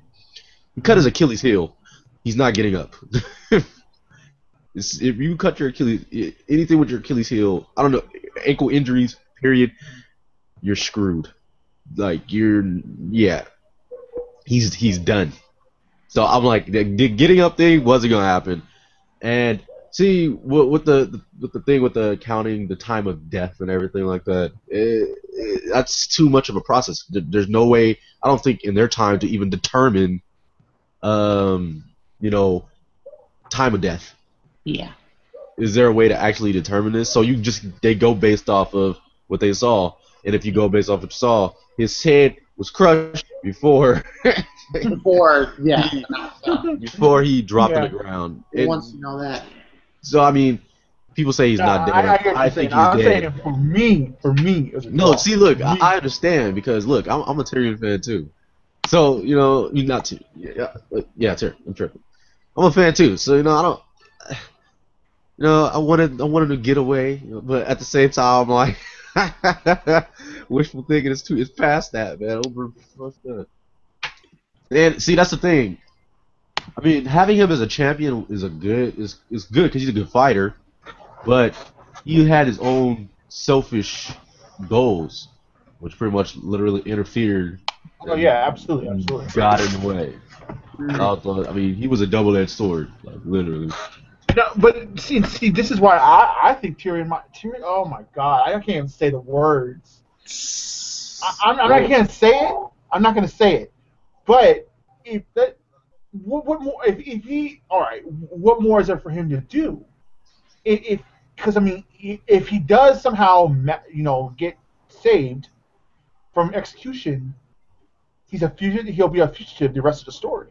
He cut his Achilles heel. He's not getting up. If you cut your Achilles, anything with your Achilles heel, I don't know, ankle injuries, period, you're screwed. Like, he's done. So I'm like, the getting up thing wasn't gonna happen. And see, with the thing with the counting the time of death and everything like that, that's too much of a process. There's no way, I don't think, in their time to even determine, time of death. Yeah. Is there a way to actually determine this? So they go based off of what they saw, and if you go based off what you saw, his head was crushed before before he dropped on the ground. Who wants to know that? So I mean, people say he's not dead. I think he's dead. Saying for me. No, see, look, I understand because look, I'm a Tyrion fan too. So you're not too. Yeah, Tyrion. I'm tripping. I'm a fan too. So I wanted to get away, but at the same time, I'm like, wishful thinking it's past that, man. And see, that's the thing. I mean, having him as a champion is good because he's a good fighter, but he had his own selfish goals, which pretty much literally interfered. Oh yeah, absolutely. Got in the way. I mean, he was a double-edged sword, like literally. No, but see, this is why I think Tyrion. Oh my God, I can't even say the words. I'm not gonna say it. I'm not gonna say it. But what more? If he, all right, what more is there for him to do? Because I mean, if he does somehow, get saved from execution, he's a fugitive. He'll be a fugitive the rest of the story.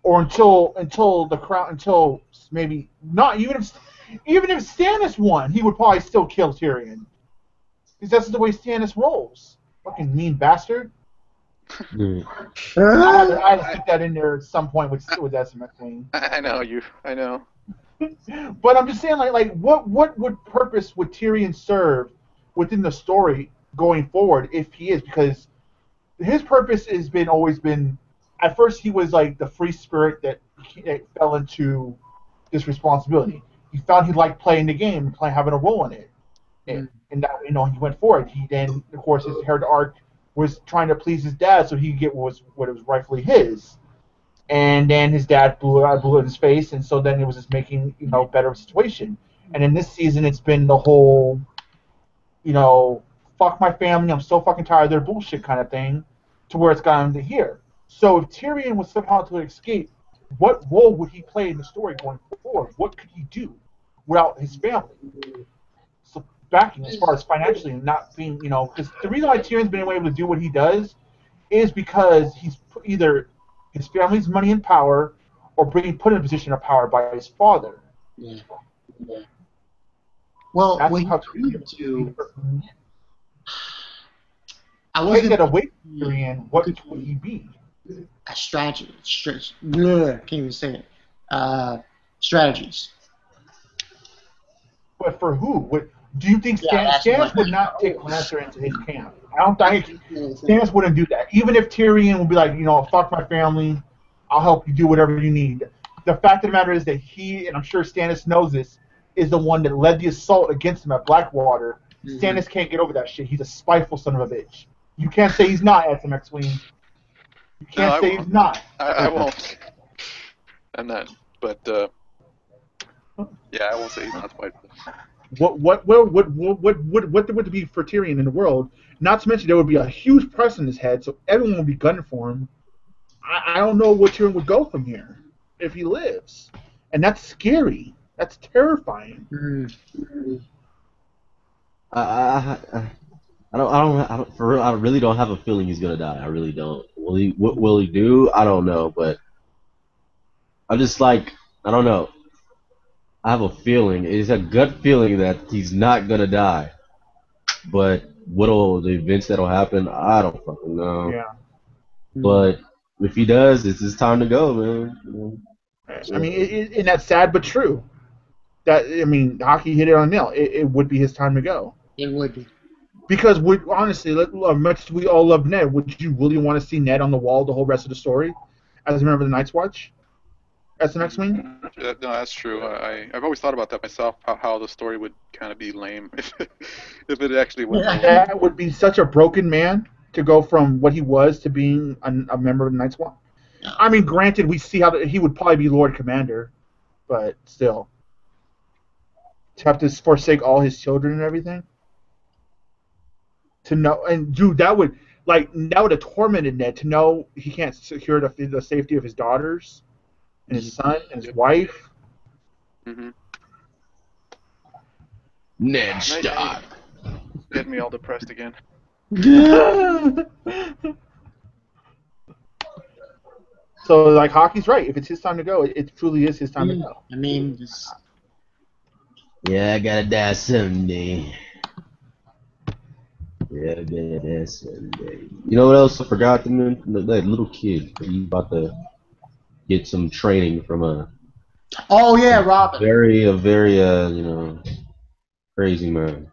Or until the crown, until maybe not even if Stannis won, he would probably still kill Tyrion. Because that's the way Stannis rolls. Fucking mean bastard. I had to stick that in there at some point with smxwing. I know. But I'm just saying, like what purpose would Tyrion serve within the story going forward if he is? Because his purpose has always been. At first, he was like the free spirit that fell into this responsibility. he found he liked playing the game, having a role in it, and that he went for it. He then, of course, his character arc was trying to please his dad so he could get what was rightfully his. And then his dad blew it in his face, and so then it was just making better situation. And in this season, it's been the whole, fuck my family, I'm so fucking tired of their bullshit kind of thing, to where it's gotten to here. So if Tyrion was somehow to escape, what role would he play in the story going forward? What could he do without his family? So backing as far as financially and not being, because the reason why Tyrion's been able to do what he does is because he's either his family's money and power or being put in a position of power by his father. Yeah. Well, that's when how to I wasn't take that away from Tyrion, what would he be? A strategy. Can't even say it. Strategies. But for who? Do you think Stannis would not take Lannister into his camp? I don't think Stannis wouldn't do that. Even if Tyrion would be like, fuck my family, I'll help you do whatever you need. The fact of the matter is that he, and I'm sure Stannis knows this, is the one that led the assault against him at Blackwater. Stannis can't get over that shit. He's a spiteful son of a bitch. You can't say he's not, smxwing. You can't say he's not. I won't. I'm not. But yeah, I won't say he's not spiteful. What would it be for Tyrion in the world? Not to mention there would be a huge price on his head, so everyone would be gunning for him. I don't know what Tyrion would go from here if he lives, and that's scary. That's terrifying. I don't. For real, I really don't have a feeling he's gonna die. I really don't. What will he do? I don't know, but I'm just like, I don't know. I have a feeling. It's a gut feeling that he's not gonna die. But what'll the events that'll happen? I don't fucking know. Yeah. But if he does, it's his time to go, man. I mean, and that's sad but true. Haki hit it on the nail. It would be his time to go. It would be. Because honestly, much as we all love Ned, would you really want to see Ned on the wall the whole rest of the story as a member of the Night's Watch? smxwing? No, that's true. I've always thought about that myself, how the story would kind of be lame if it actually went. Yeah, that would be such a broken man to go from what he was to being a member of the Night's Watch. I mean, granted, we see how he would probably be Lord Commander, but still. To have to forsake all his children and everything. To know, and dude, that would have tormented Ned to know he can't secure the safety of his daughters and his son and his wife. Mm-hmm. Ned Stark. Get me all depressed again. So, Haki's right. If it's his time to go, it truly is his time to go. I mean, yeah, I gotta die someday. Yeah, I gotta die someday. You know what else I forgot to mention? That little kid. He's about to get some training from Robin. A very crazy man.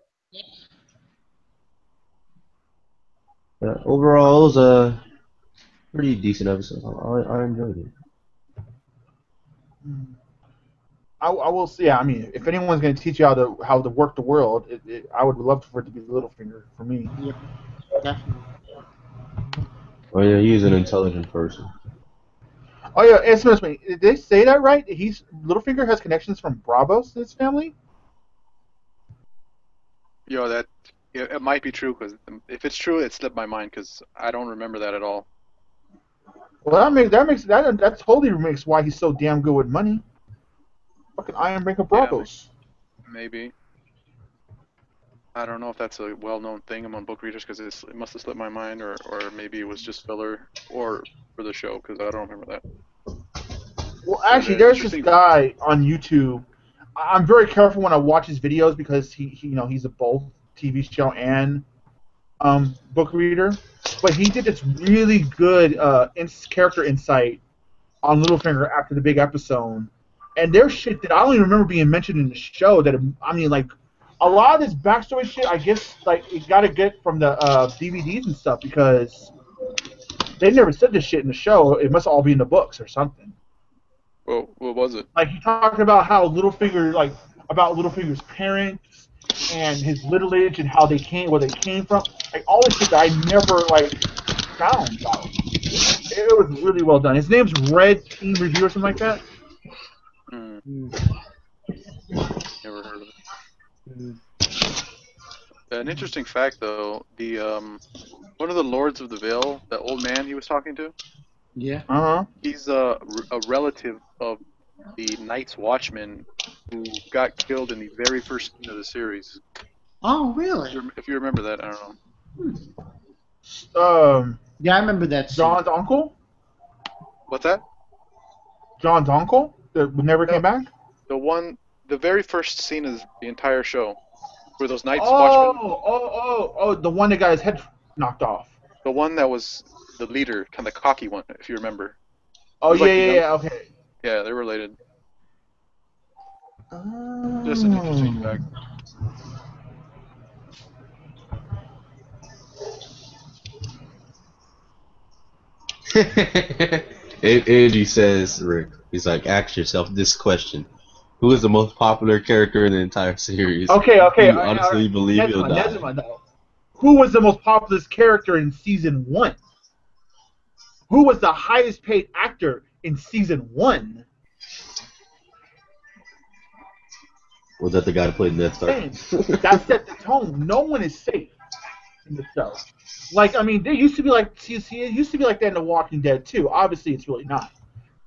Overall, it was a pretty decent episode. I enjoyed it. I will say, yeah. I mean, if anyone's going to teach you how to work the world, I would love for it to be Littlefinger for me. Yep, definitely. Oh yeah, he's an intelligent person. Oh yeah, smxwing. Did they say that right? Littlefinger has connections from Bravos to his family. It might be true, because if it's true, it slipped my mind because I don't remember that at all. Well, that totally makes why he's so damn good with money. Fucking Ironbreaker Bravos. Yeah, maybe. I don't know if that's a well-known thing among book readers because it must have slipped my mind, or maybe it was just filler or for the show because I don't remember that. Well, actually, there's this guy on YouTube. I'm very careful when I watch his videos because he's a both TV show and book reader. But he did this really good character insight on Littlefinger after the big episode. And there's shit that I don't even remember being mentioned in the show. A lot of this backstory shit, I guess, it got to get from the DVDs and stuff because they never said this shit in the show. It must all be in the books or something. Well, what was it? Like he talked about how Littlefinger's parents and his lineage and where they came from. Like all this shit that I never found out. It was really well done. His name's Red Team Review or something like that. Never heard of it. An interesting fact, though, the one of the Lords of the Vale, that old man he was talking to. Yeah. He's a relative of the Night's Watchman who got killed in the very first scene of the series. Oh, really? If you remember that, I don't know. Yeah, I remember that scene. John's uncle? What's that? John's uncle that never came back? The very first scene of the entire show, where those Night's Watchmen. Oh, the one that got his head knocked off. The one that was the leader, kind of cocky one, if you remember. Oh, yeah, okay. Yeah, they're related. Just an interesting fact. Andy says, Rick, he's like, ask yourself this question. Who is the most popular character in the entire series? Okay. You honestly believe he'll die? Who was the most popular character in season 1? Who was the highest paid actor in season 1? Was that the guy that played Ned Stark? That set the tone. No one is safe in the show. There used to be it used to be like that in The Walking Dead too. Obviously, it's really not.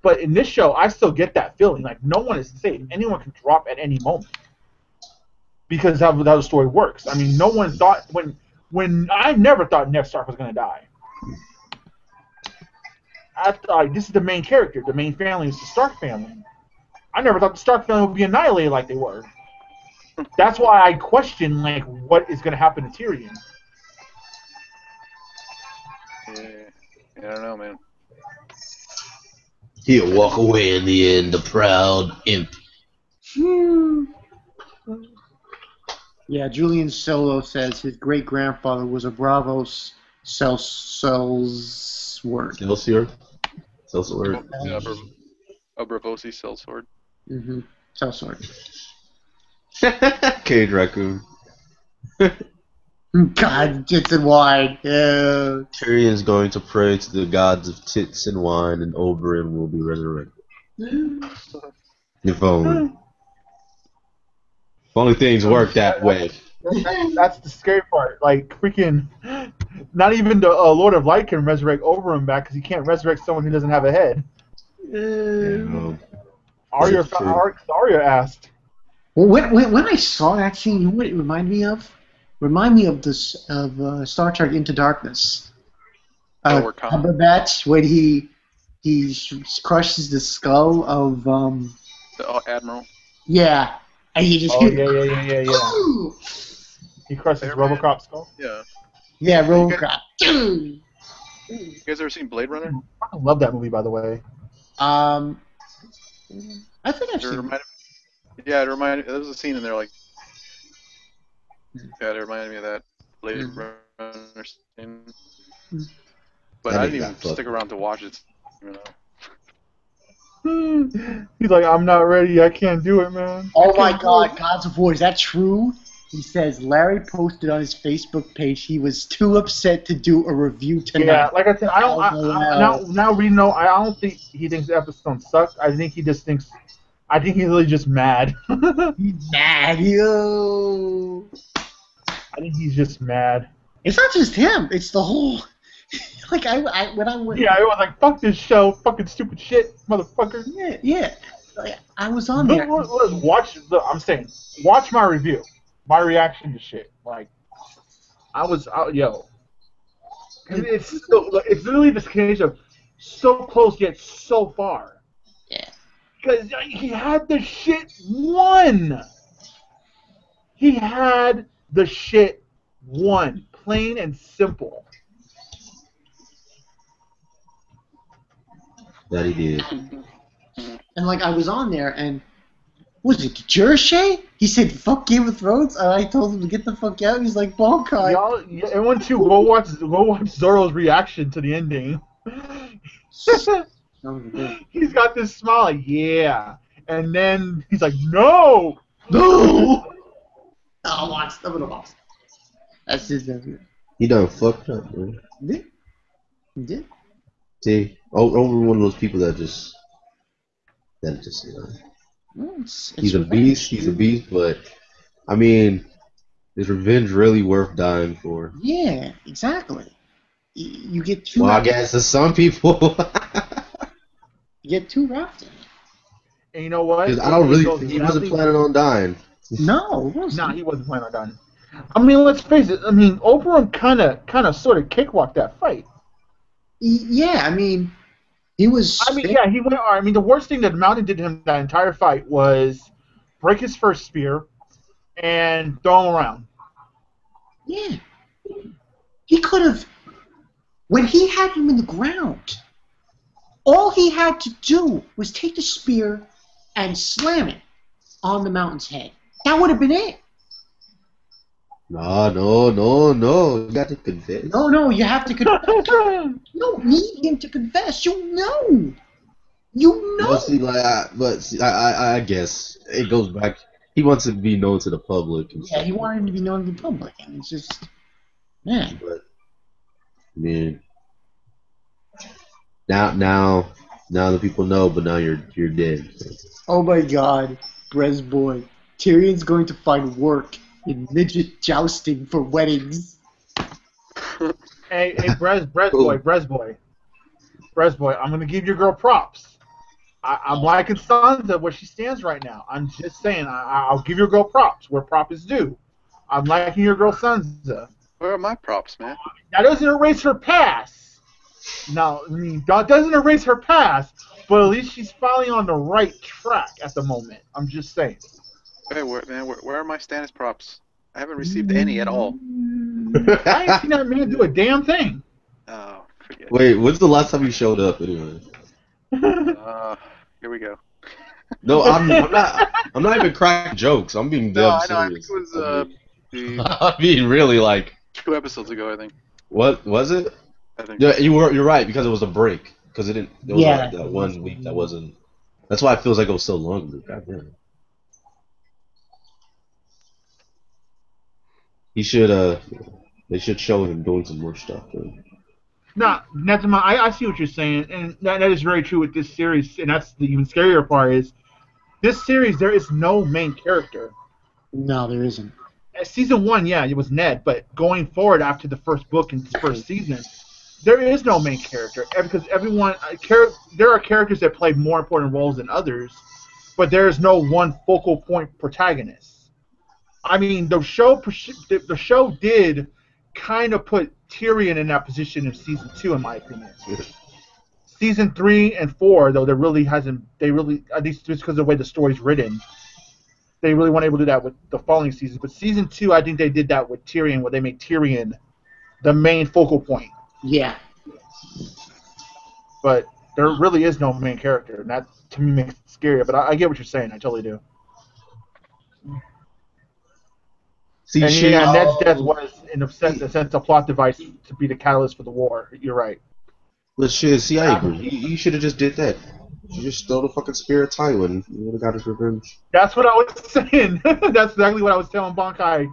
But in this show, I still get that feeling. Like no one is safe. Anyone can drop at any moment. Because that's how the story works. I mean, no one thought when I never thought Ned Stark was going to die. I thought this is the main character. The main family is the Stark family. I never thought the Stark family would be annihilated like they were. That's why I question what is going to happen to Tyrion. Yeah, I don't know, man. He'll walk away in the end, the proud imp. Yeah, Julian Solo says his great-grandfather was a Bravo sellsword. Celsior? Sellsword? Yeah, a Bravosi sellsword. Mm-hmm. Sellsword. Cage Raccoon. God, tits and wine. Yeah. Tyrion's going to pray to the gods of tits and wine, and Oberyn will be resurrected. If only. If only things work that way. That's the scary part. Freaking, not even the Lord of Light can resurrect Oberyn back because he can't resurrect someone who doesn't have a head. Arya asked. Well, when I saw that scene, you know what it reminded me of? Remind me of Star Trek Into Darkness. Remember that when he crushes the skull of the Admiral. Yeah, and he just yeah. He crushes RoboCop's skull. Yeah. Yeah, RoboCop. You guys ever seen Blade Runner? I love that movie, by the way. I think I've seen it. Yeah, it reminded. There was a scene in there Yeah, it reminded me of that Blade Runner scene. But I didn't even stick around to watch it. He's like, I'm not ready. I can't do it, man. Oh my God, Gods of War, is that true? He says Larry posted on his Facebook page he was too upset to do a review tonight. Yeah, like I said, I don't think he thinks the episode sucked. I think he he's really just mad. He's mad, yo. I think he's just mad. It's not just him. It's the whole. When I went. Yeah, I was like, "Fuck this show, fucking stupid shit, motherfucker." Yeah. I was on there. Watch my review, my reaction to shit. It's literally this case of so close yet so far. Yeah. Because he had the shit won. He had the shit won. Plain and simple. That he did. And I was on there and was it Jersey? He said fuck Game of Thrones and I told him to get the fuck out. He's like Bonkai. Y'all, everyone too, go watch Zoro's reaction to the ending. He's got this smile, like, yeah. And then he's like, no! No! Oh, watch. I'm gonna watch. That's his nephew. He done fucked up, man. He did. See, over one of those people that just, you know. It's He's a revenge, beast. He's a beast, but I mean, is revenge really worth dying for? Yeah, exactly. You get too. Well, I guess to some people. You get too wrapped in it. And you know what? Because I don't really think he wasn't planning on dying. No, he wasn't planning on dying. I mean, let's face it. I mean, Oberyn kind of, sort of cakewalked that fight. Yeah, I mean, he was. I mean, yeah, he went. I mean, the worst thing that Mountain did to him that entire fight was break his first spear and throw him around. Yeah, he could have. When he had him in the ground, all he had to do was take the spear and slam it on the Mountain's head. That would have been it. No. You got to confess. No, you have to confess. You don't need him to confess. You know. I guess it goes back. He wants to be known to the public. Yeah, he wanted him to be known to the public, and it's just, man. But, man, now the people know, but now you're dead. Oh my God, Brez boy, Tyrion's going to find work in midget jousting for weddings. Hey, Brez boy, I'm gonna give your girl props. I'm liking Sansa where she stands right now. I'm just saying, I'll give your girl props where prop is due. I'm liking your girl Sansa. Where are my props, man? That doesn't erase her past. No, I mean, that doesn't erase her past, but at least she's finally on the right track at the moment. I'm just saying. Hey, where are my Stannis props? I haven't received any at all. I ain't seen that man do a damn thing. Oh, forget it. Wait, when's the last time he showed up anyway? Here we go. No, I'm not even cracking jokes. I'm being dead serious. I think it was I mean, really, like 2 episodes ago, I think. What was it? I think. Yeah, you're right, because it was a break. Because it didn't. There was Yeah. like that 1 week that wasn't. That's why it feels like it was so long. God damn. He should. They should show him doing some more stuff. No, Netima, I see what you're saying, and that is very true with this series, and that's the even scarier part is, this series, there is no main character. No, there isn't. Season 1, yeah, it was Ned, but going forward after the first book and first season, there is no main character, because there are characters that play more important roles than others, but there is no one focal point protagonist. I mean, the show did kind of put Tyrion in that position in season 2, in my opinion. Season 3 and 4, though, at least just because of the way the story's written, they really weren't able to do that with the following seasons. But season 2, I think they did that with Tyrion, where they made Tyrion the main focal point. Yeah. But there really is no main character, and that, to me, makes it scary. But I get what you're saying. I totally do. See, and yeah, Ned's death was, in a sense, a plot device to be the catalyst for the war. You're right. But shit, see, I agree. You should have just did that. You just stole the fucking spear of Tywin. You would have got his revenge. That's what I was saying. That's exactly what I was telling Bankai.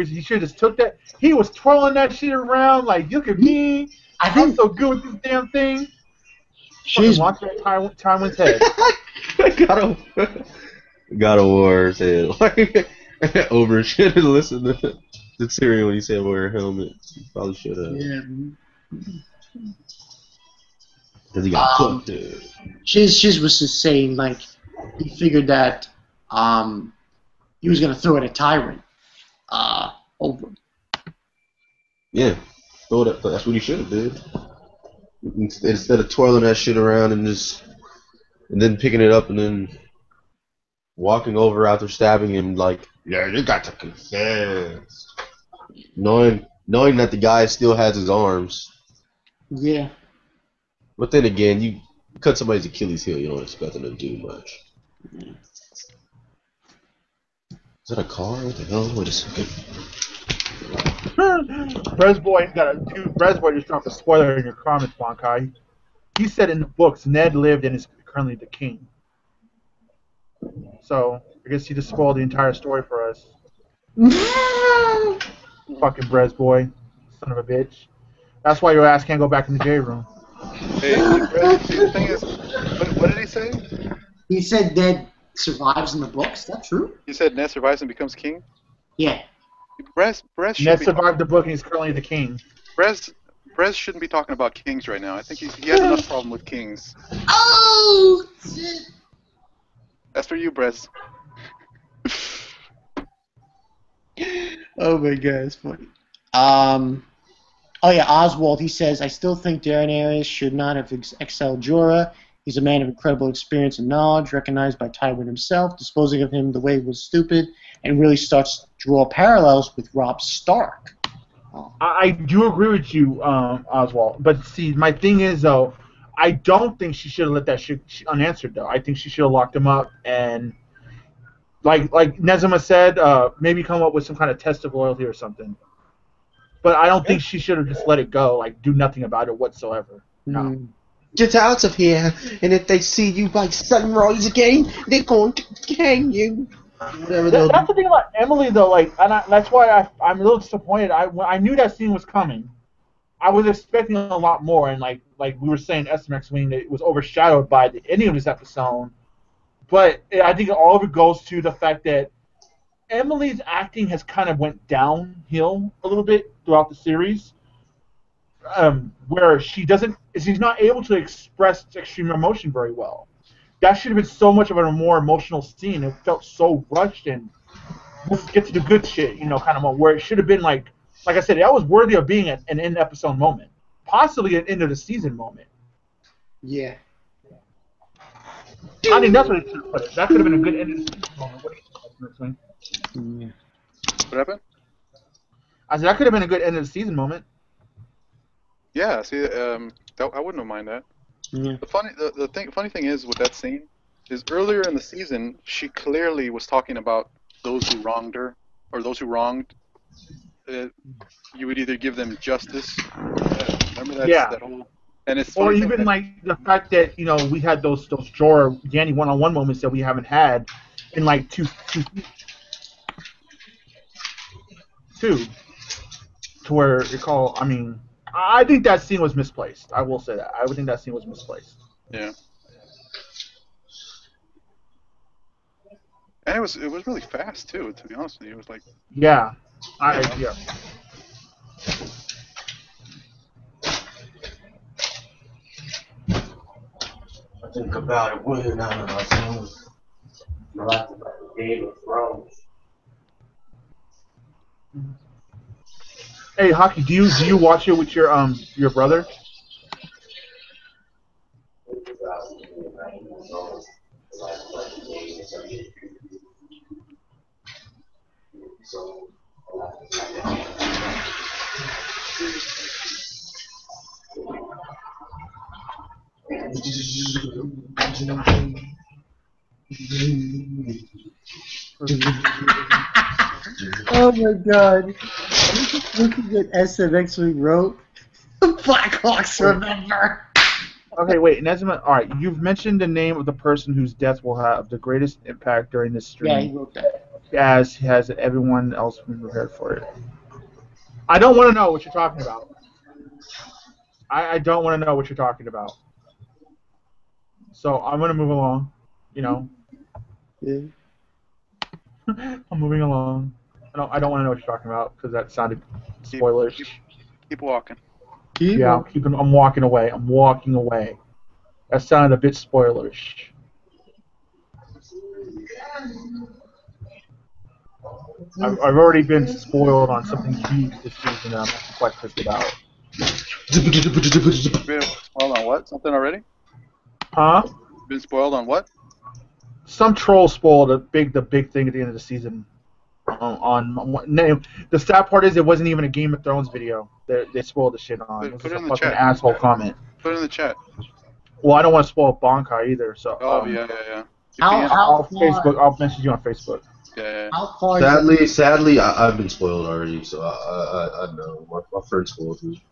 He should have just took that. He was twirling that shit around like, look at me. I'm so good with this damn thing. She's launch at Tywin's head. Got a war's head. Over should have listened to Tyrion when he said wear a helmet. You probably should have. Yeah. Because he got cooked. Shiz was just saying, like, he figured that he was going to throw it at Tywin. Over. Yeah. Throw it. That's what he should have did. Instead of twirling that shit around and then picking it up and then walking over after stabbing him like, yeah, you got to confess. Knowing that the guy still has his arms. Yeah. But then again, you cut somebody's Achilles heel, you don't expect them to do much. Yeah. Is that a car? What the hell? Wait a second. Brez Boy just dropped a spoiler in your comments, Bankai. he said in the books Ned lived and is currently the king. So I guess he just spoiled the entire story for us. Fucking Brez boy, son of a bitch. That's why your ass can't go back in the J room. Hey, Brez, see, the thing is, what did he say? He said Ned survives in the books. Is that true? He said Ned survives and becomes king? Yeah. Brez should Ned be survived the book and he's currently the king. Brez shouldn't be talking about kings right now. I think he has enough problem with kings. Oh, shit. That's for you, Brez. Oh my god, it's funny. Oh yeah, Oswald, he says, I still think Daenerys should not have excelled Jorah. He's a man of incredible experience and knowledge, recognized by Tywin himself. Disposing of him the way was stupid, and really starts to draw parallels with Robb Stark. I do agree with you, Oswald. But see, my thing is, though, I don't think she should have let that shit unanswered, though. I think she should have locked him up and, like Nezima said, maybe come up with some kind of test of loyalty or something. But I don't think she should have just let it go, like do nothing about it whatsoever. No. Get out of here, and if they see you by sunrise again, they're going to hang you. Whatever That's the thing about Emily, though. Like, that's why I'm a little disappointed. I knew that scene was coming. I was expecting a lot more, and like we were saying, smxwing, it was overshadowed by the ending of this episode. But I think all of it goes to the fact that Emily's acting has kind of went downhill a little bit throughout the series, where she's not able to express extreme emotion very well. That should have been so much of a more emotional scene. It felt so rushed and let's get to the good shit, kind of moment, where it should have been like I said, that was worthy of being an end episode moment, possibly an end of the season moment. Yeah. I think that's what it should have put it. That could have been a good end of the season moment. What do you think? Yeah. What happened? I said that could have been a good end of the season moment. Yeah, see, I wouldn't mind that. Yeah. The funny thing is with that scene is earlier in the season she clearly was talking about those who wronged her or those who wronged. You would either give them justice. Remember that whole. And it's or even like the fact that we had those Jorah Dany one-on-one moments that we haven't had in like two to where you call. I mean, I think that scene was misplaced. I will say that. I would think that scene was misplaced. Yeah. And it was really fast too. To be honest with you, it was like. Yeah. Yeah. I think about it when I was like the Game of Thrones. Hey, Haki, do you watch it with your brother? Oh my god. Looking at smxwing wrote, Blackhawks remember. Okay, wait, Nezima, alright, you've mentioned the name of the person whose death will have the greatest impact during this stream. Yeah, he wrote that. As has everyone else been prepared for it. I don't want to know what you're talking about. I don't want to know what you're talking about. So I'm going to move along, Yeah. I'm moving along. I don't want to know what you're talking about because that sounded spoilers. Keep walking. I'm walking away. I'm walking away. That sounded a bit spoilerish. I've already been spoiled on something huge this season that I'm quite pissed about. Been spoiled on what? Something already? Huh? Been spoiled on what? Some troll spoiled the big thing at the end of the season. The sad part is it wasn't even a Game of Thrones video. They spoiled the shit on. It was put it in a the fucking chat. asshole comment. Put it in the chat. Well, I don't want to spoil Bonkai either. So. Yeah. I'll message you on Facebook. Yeah. How far? Sadly, I've been spoiled already, so I know my friend spoiled me.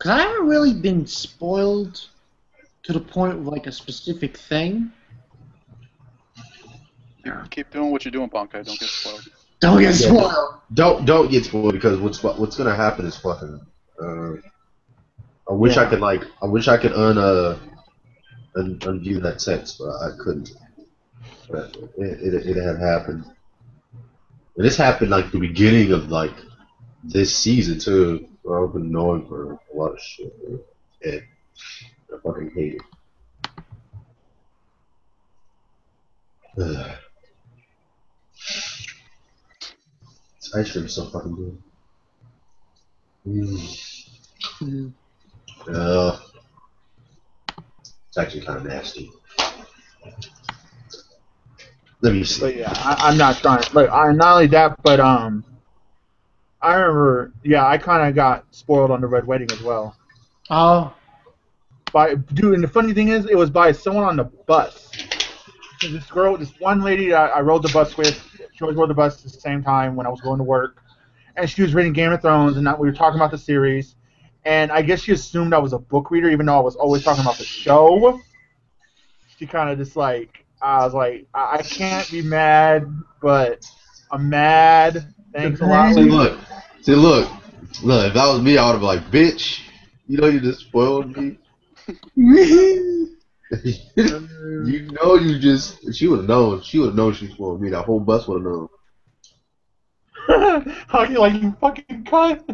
Because I haven't really been spoiled to the point of like a specific thing. Keep doing what you're doing, Bankai. Don't get spoiled. Don't get spoiled. Don't get spoiled because what's gonna happen is fucking. I wish I could undo that text, but I couldn't. But it had happened. And this happened like the beginning of like this season too. Where I've been knowing for a lot of shit. And I fucking hate it. This ice cream is so fucking good. It's actually kind of nasty. Let me see. But yeah, I'm not trying. But not only that, but I remember. Yeah, I kind of got spoiled on the Red Wedding as well. Oh. Dude, and the funny thing is, it was by someone on the bus. This one lady that I rode the bus with, she always rode the bus at the same time when I was going to work, and she was reading Game of Thrones, and we were talking about the series, and I guess she assumed I was a book reader, even though I was always talking about the show. She kind of just like, I was like, I can't be mad, but I'm mad. Thanks a lot. See, look. If that was me, I would have been like, bitch, you know you just spoiled me. You know she would have known. She would have known she spoiled me. That whole bus would have known. How you like you fucking cunt?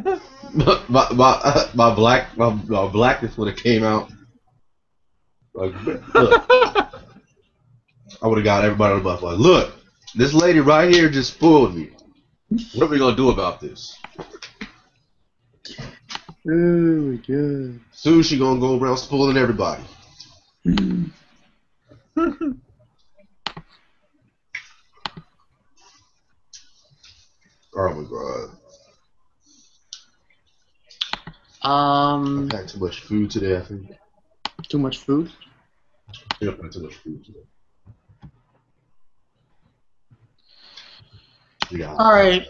my blackness would have came out. Like, look, I would have got everybody on the bus. Like, look, this lady right here just spoiled me. What are we gonna do about this? Oh my god. Soon she gonna go around spoiling everybody. Oh my god. I've had too much food today, I think. Too much food? Yeah, I've had too much food today. Yeah. Alright.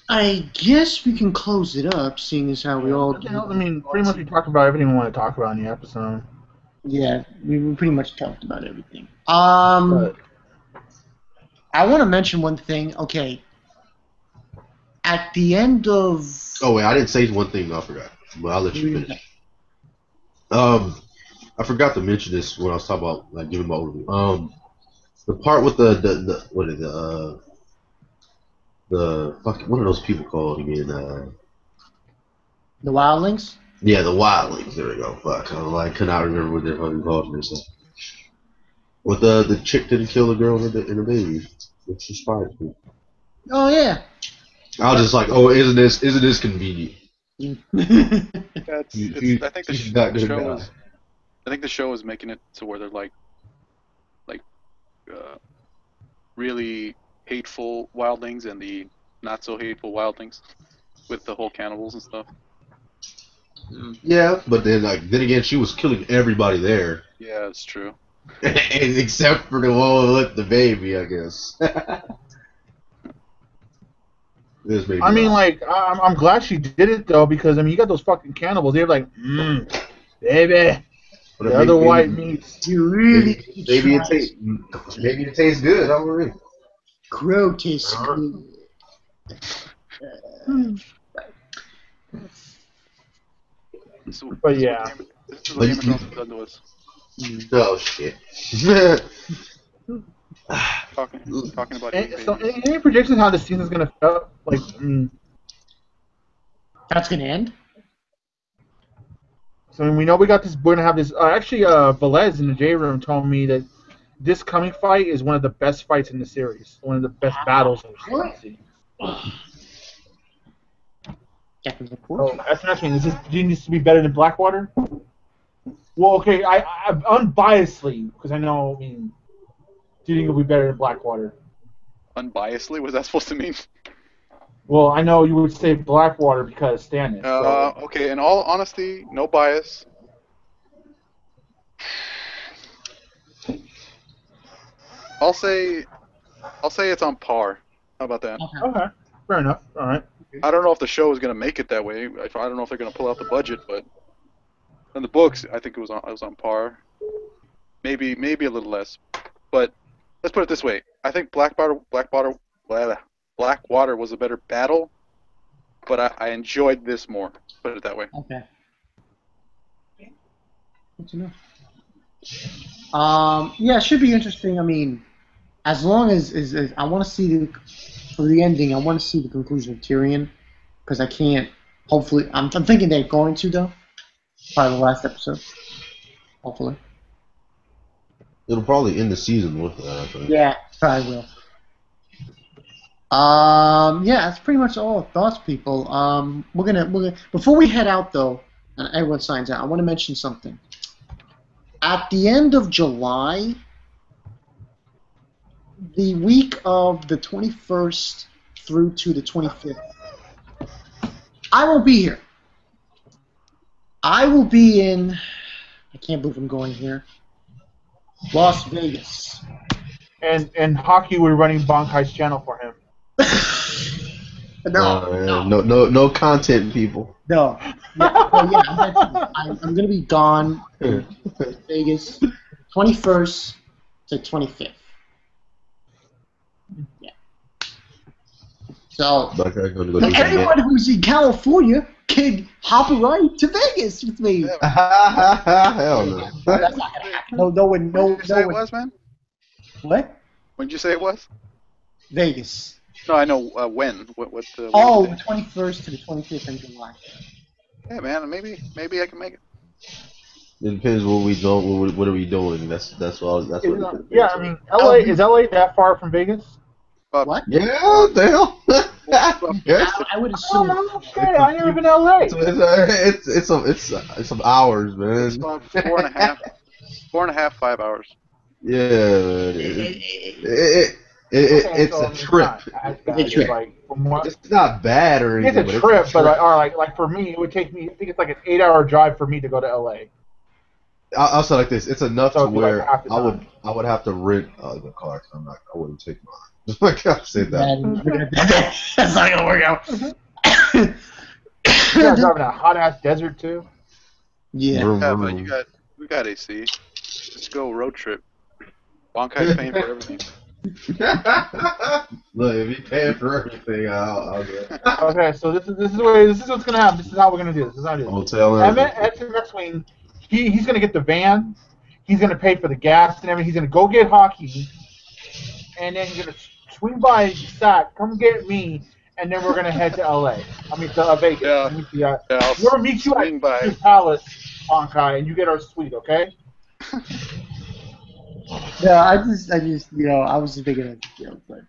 I guess we can close it up, seeing as how we all... I mean, pretty much we talked about everything we want to talk about in the episode. Yeah, we pretty much talked about everything. I want to mention one thing. Okay. At the end of... Oh, wait, I didn't say one thing. I forgot. But I'll let you finish. I forgot to mention this when I was talking about, like, giving my overview. The part with the fuck, what are those people called again? The wildlings? Yeah, the wildlings. There we go. Fuck, I cannot remember what they're fucking called. With the chick didn't kill the girl and the baby, which inspired me. Oh yeah. I was just like, oh, isn't this convenient? I think the show is making it to where they're like really hateful wildlings and the not so hateful wildlings with the whole cannibals and stuff. Yeah, but then again, she was killing everybody there. Yeah, it's true. Except for the one with the baby, I guess. I mean, like, I'm glad she did it though, because I mean, you got those fucking cannibals. They're like, baby, the other white meats. You really maybe it tastes good. I'm worried. Crow tastes good. But yeah. This is what Game of Thrones has done to us. Oh shit. Talking about so any predictions how the season's gonna feel? Like, that's gonna end. So I mean, we know we got this. We're gonna have this. Actually, Velez in the J room told me that this coming fight is one of the best fights in the series. One of the best battles in the series. Oh, that's the next one. Do you need to be better than Blackwater? Well, okay, I unbiasedly, because I know, I mean, do you think it'll be better than Blackwater? Unbiasedly? What is that supposed to mean? Well, I know you would say Blackwater because Stannis. So. Okay, in all honesty, no bias. I'll say it's on par. How about that? Okay, fair enough. All right. I don't know if the show is going to make it that way. I don't know if they're going to pull out the budget, but In the books, I think it was on par. Maybe a little less. But let's put it this way: I think Blackwater was a better battle, but I enjoyed this more. Put it that way. Okay. Good to know. Yeah, it should be interesting. I mean, as long as I want to see for the ending, I want to see the conclusion of Tyrion, because I can't. Hopefully, I'm thinking they're going to though. Probably the last episode. Hopefully. It'll probably end the season with that, I think. Yeah, probably will. Yeah, that's pretty much all thoughts, people. We're gonna before we head out though, and everyone signs out. I want to mention something. At the end of July, the week of the 21st through to the 25th, I won't be here. I will be in. I can't believe I'm going here. Las Vegas. And Haki, we're running Bankai's channel for him. No content, people. No. Yeah, I'm gonna be gone in Vegas, 21st to 25th. Yeah. So anyone who's in California can hop a ride to Vegas with me. Hell no. That's not gonna happen. No one. When did you say it was, man? What? When did you say it was? Vegas. No, I know when. What the 21st to the 25th in July. Yeah, man. Maybe I can make it. It depends what we do. What are we doing? That's what. Yeah, I mean, LA is LA that far from Vegas? What? Yeah, the hell. Yeah. I would assume. Okay, I never been to LA. It's some hours, man. It's about 4.5, 5 hours. Yeah, it's a trip. It's not bad or anything. It's a trip, but like for me, it would take me. I think it's like an 8-hour drive for me to go to LA. I'll say like this: it's enough to where like I would have to rent the car. I wouldn't take mine. Like I said that. That's not gonna work out. You're driving a hot ass desert too. Yeah. Yeah, but we got AC. Just go road trip. Bankai's paying for everything. Look, if you paying for everything, I'll do it. Okay, so this is what's gonna happen. This is how we're gonna do this. This is how we do this. smxwing, he's gonna get the van. He's gonna pay for the gas and everything. He's gonna go get Haki, and then he's gonna swing by Sac, come get me, and then we're gonna head to LA. I mean to Vegas. Yeah. We'll meet you at the Palace, Bankai, and you get our suite, okay? Yeah, I just, I was just thinking of, but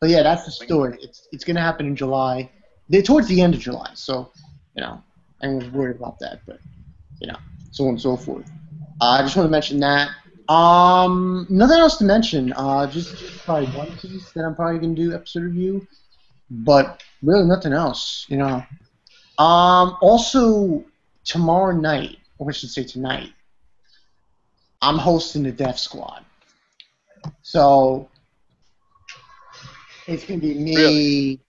yeah, that's the story. It's gonna happen in July. Towards the end of July, so, I'm worried about that, but, so on and so forth. I just want to mention that. Nothing else to mention. Just probably one piece that I'm probably gonna do episode review, but really nothing else. Also tomorrow night, or I should say tonight, I'm hosting the Death Squad. So it's gonna be me,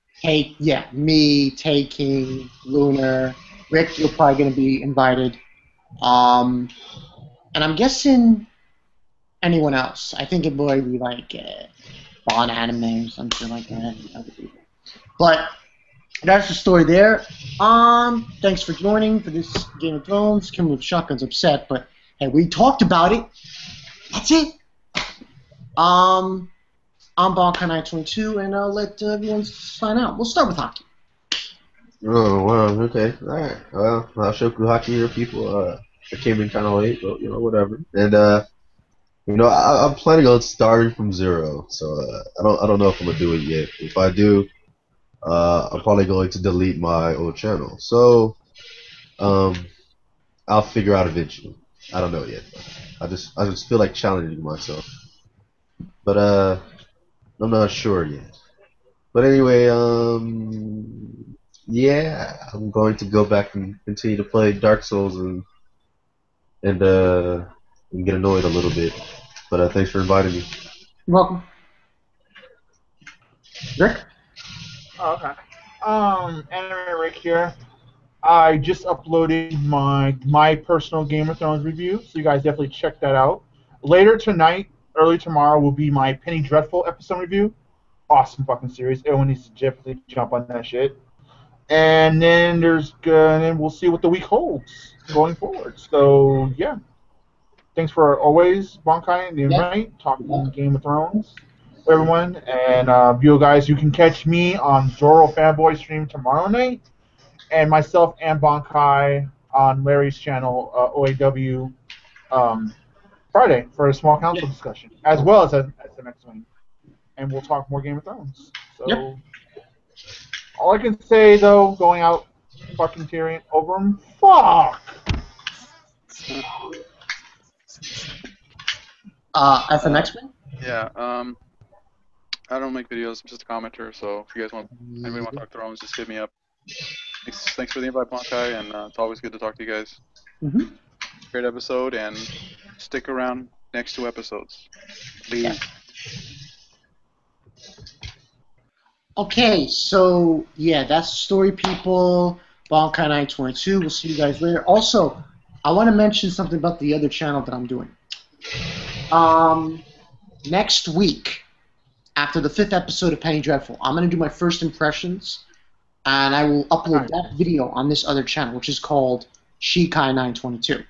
me, Taking, Lunar, Rick. You're probably gonna be invited. And I'm guessing anyone else. I think it would be like Bon Anime or something like that. Other people. But that's the story there. Thanks for joining for this Game of Thrones. Kim with Shotgun's upset, but hey, we talked about it. That's it. I'm Bonkai922, and I'll let everyone sign out. We'll start with Haki. Oh, wow, okay. Alright. Well, I'll show Haki here, people. I came in kind of late, but, whatever. And, I'm planning on starting from zero, so I don't know if I'm going to do it yet. If I do, I'm probably going to delete my old channel. So, I'll figure out eventually. I don't know yet. I just feel like challenging myself. But I'm not sure yet. But anyway, yeah, I'm going to go back and continue to play Dark Souls and get annoyed a little bit. But thanks for inviting me. You're welcome. Rick? Oh, okay. Animerick here. I just uploaded my personal Game of Thrones review, so you guys definitely check that out. Later tonight, early tomorrow, will be my Penny Dreadful episode review. Awesome fucking series. Everyone needs to definitely jump on that shit. And then then we'll see what the week holds going forward. So yeah, thanks for always Bonkai and the invite, talking Game of Thrones, everyone. And you guys, you can catch me on Jorah Fanboy stream tomorrow night, and myself and Bonkai on Larry's channel OAW Friday for a small council discussion, as well as smxwing. And we'll talk more Game of Thrones. So. All I can say, though, going out, fucking Tyrion over him, fuck! SMX-wing? Yeah, I don't make videos, I'm just a commenter, so if you guys anybody want to talk Thrones, just hit me up. Thanks for the invite, Bonkai, and it's always good to talk to you guys. Mm-hmm. Great episode, and stick around next 2 episodes. Please. Yeah. Okay, so yeah, that's the story, people. Bonkai 922. We'll see you guys later. Also, I want to mention something about the other channel that I'm doing. Next week, after the 5th episode of Penny Dreadful, I'm going to do my first impressions, and I will upload that video on this other channel, which is called Shikai 922.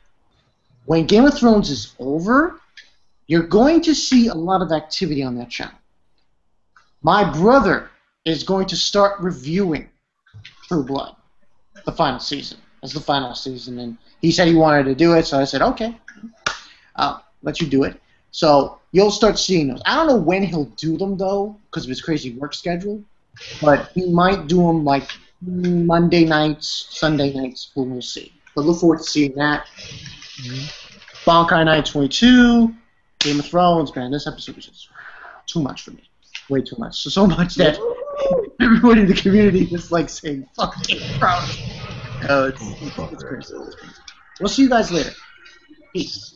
When Game of Thrones is over, you're going to see a lot of activity on that channel. My brother is going to start reviewing True Blood, the final season. That's the final season, and he said he wanted to do it, so I said, okay, I'll let you do it. So you'll start seeing those. I don't know when he'll do them, though, because of his crazy work schedule, but he might do them like Monday nights, Sunday nights, but we'll see. But look forward to seeing that. Bonkai 922, Game of Thrones, man, this episode was just too much for me. Way too much. So much that everybody in the community is like saying, fuck Game of Thrones. It's crazy. We'll see you guys later. Peace.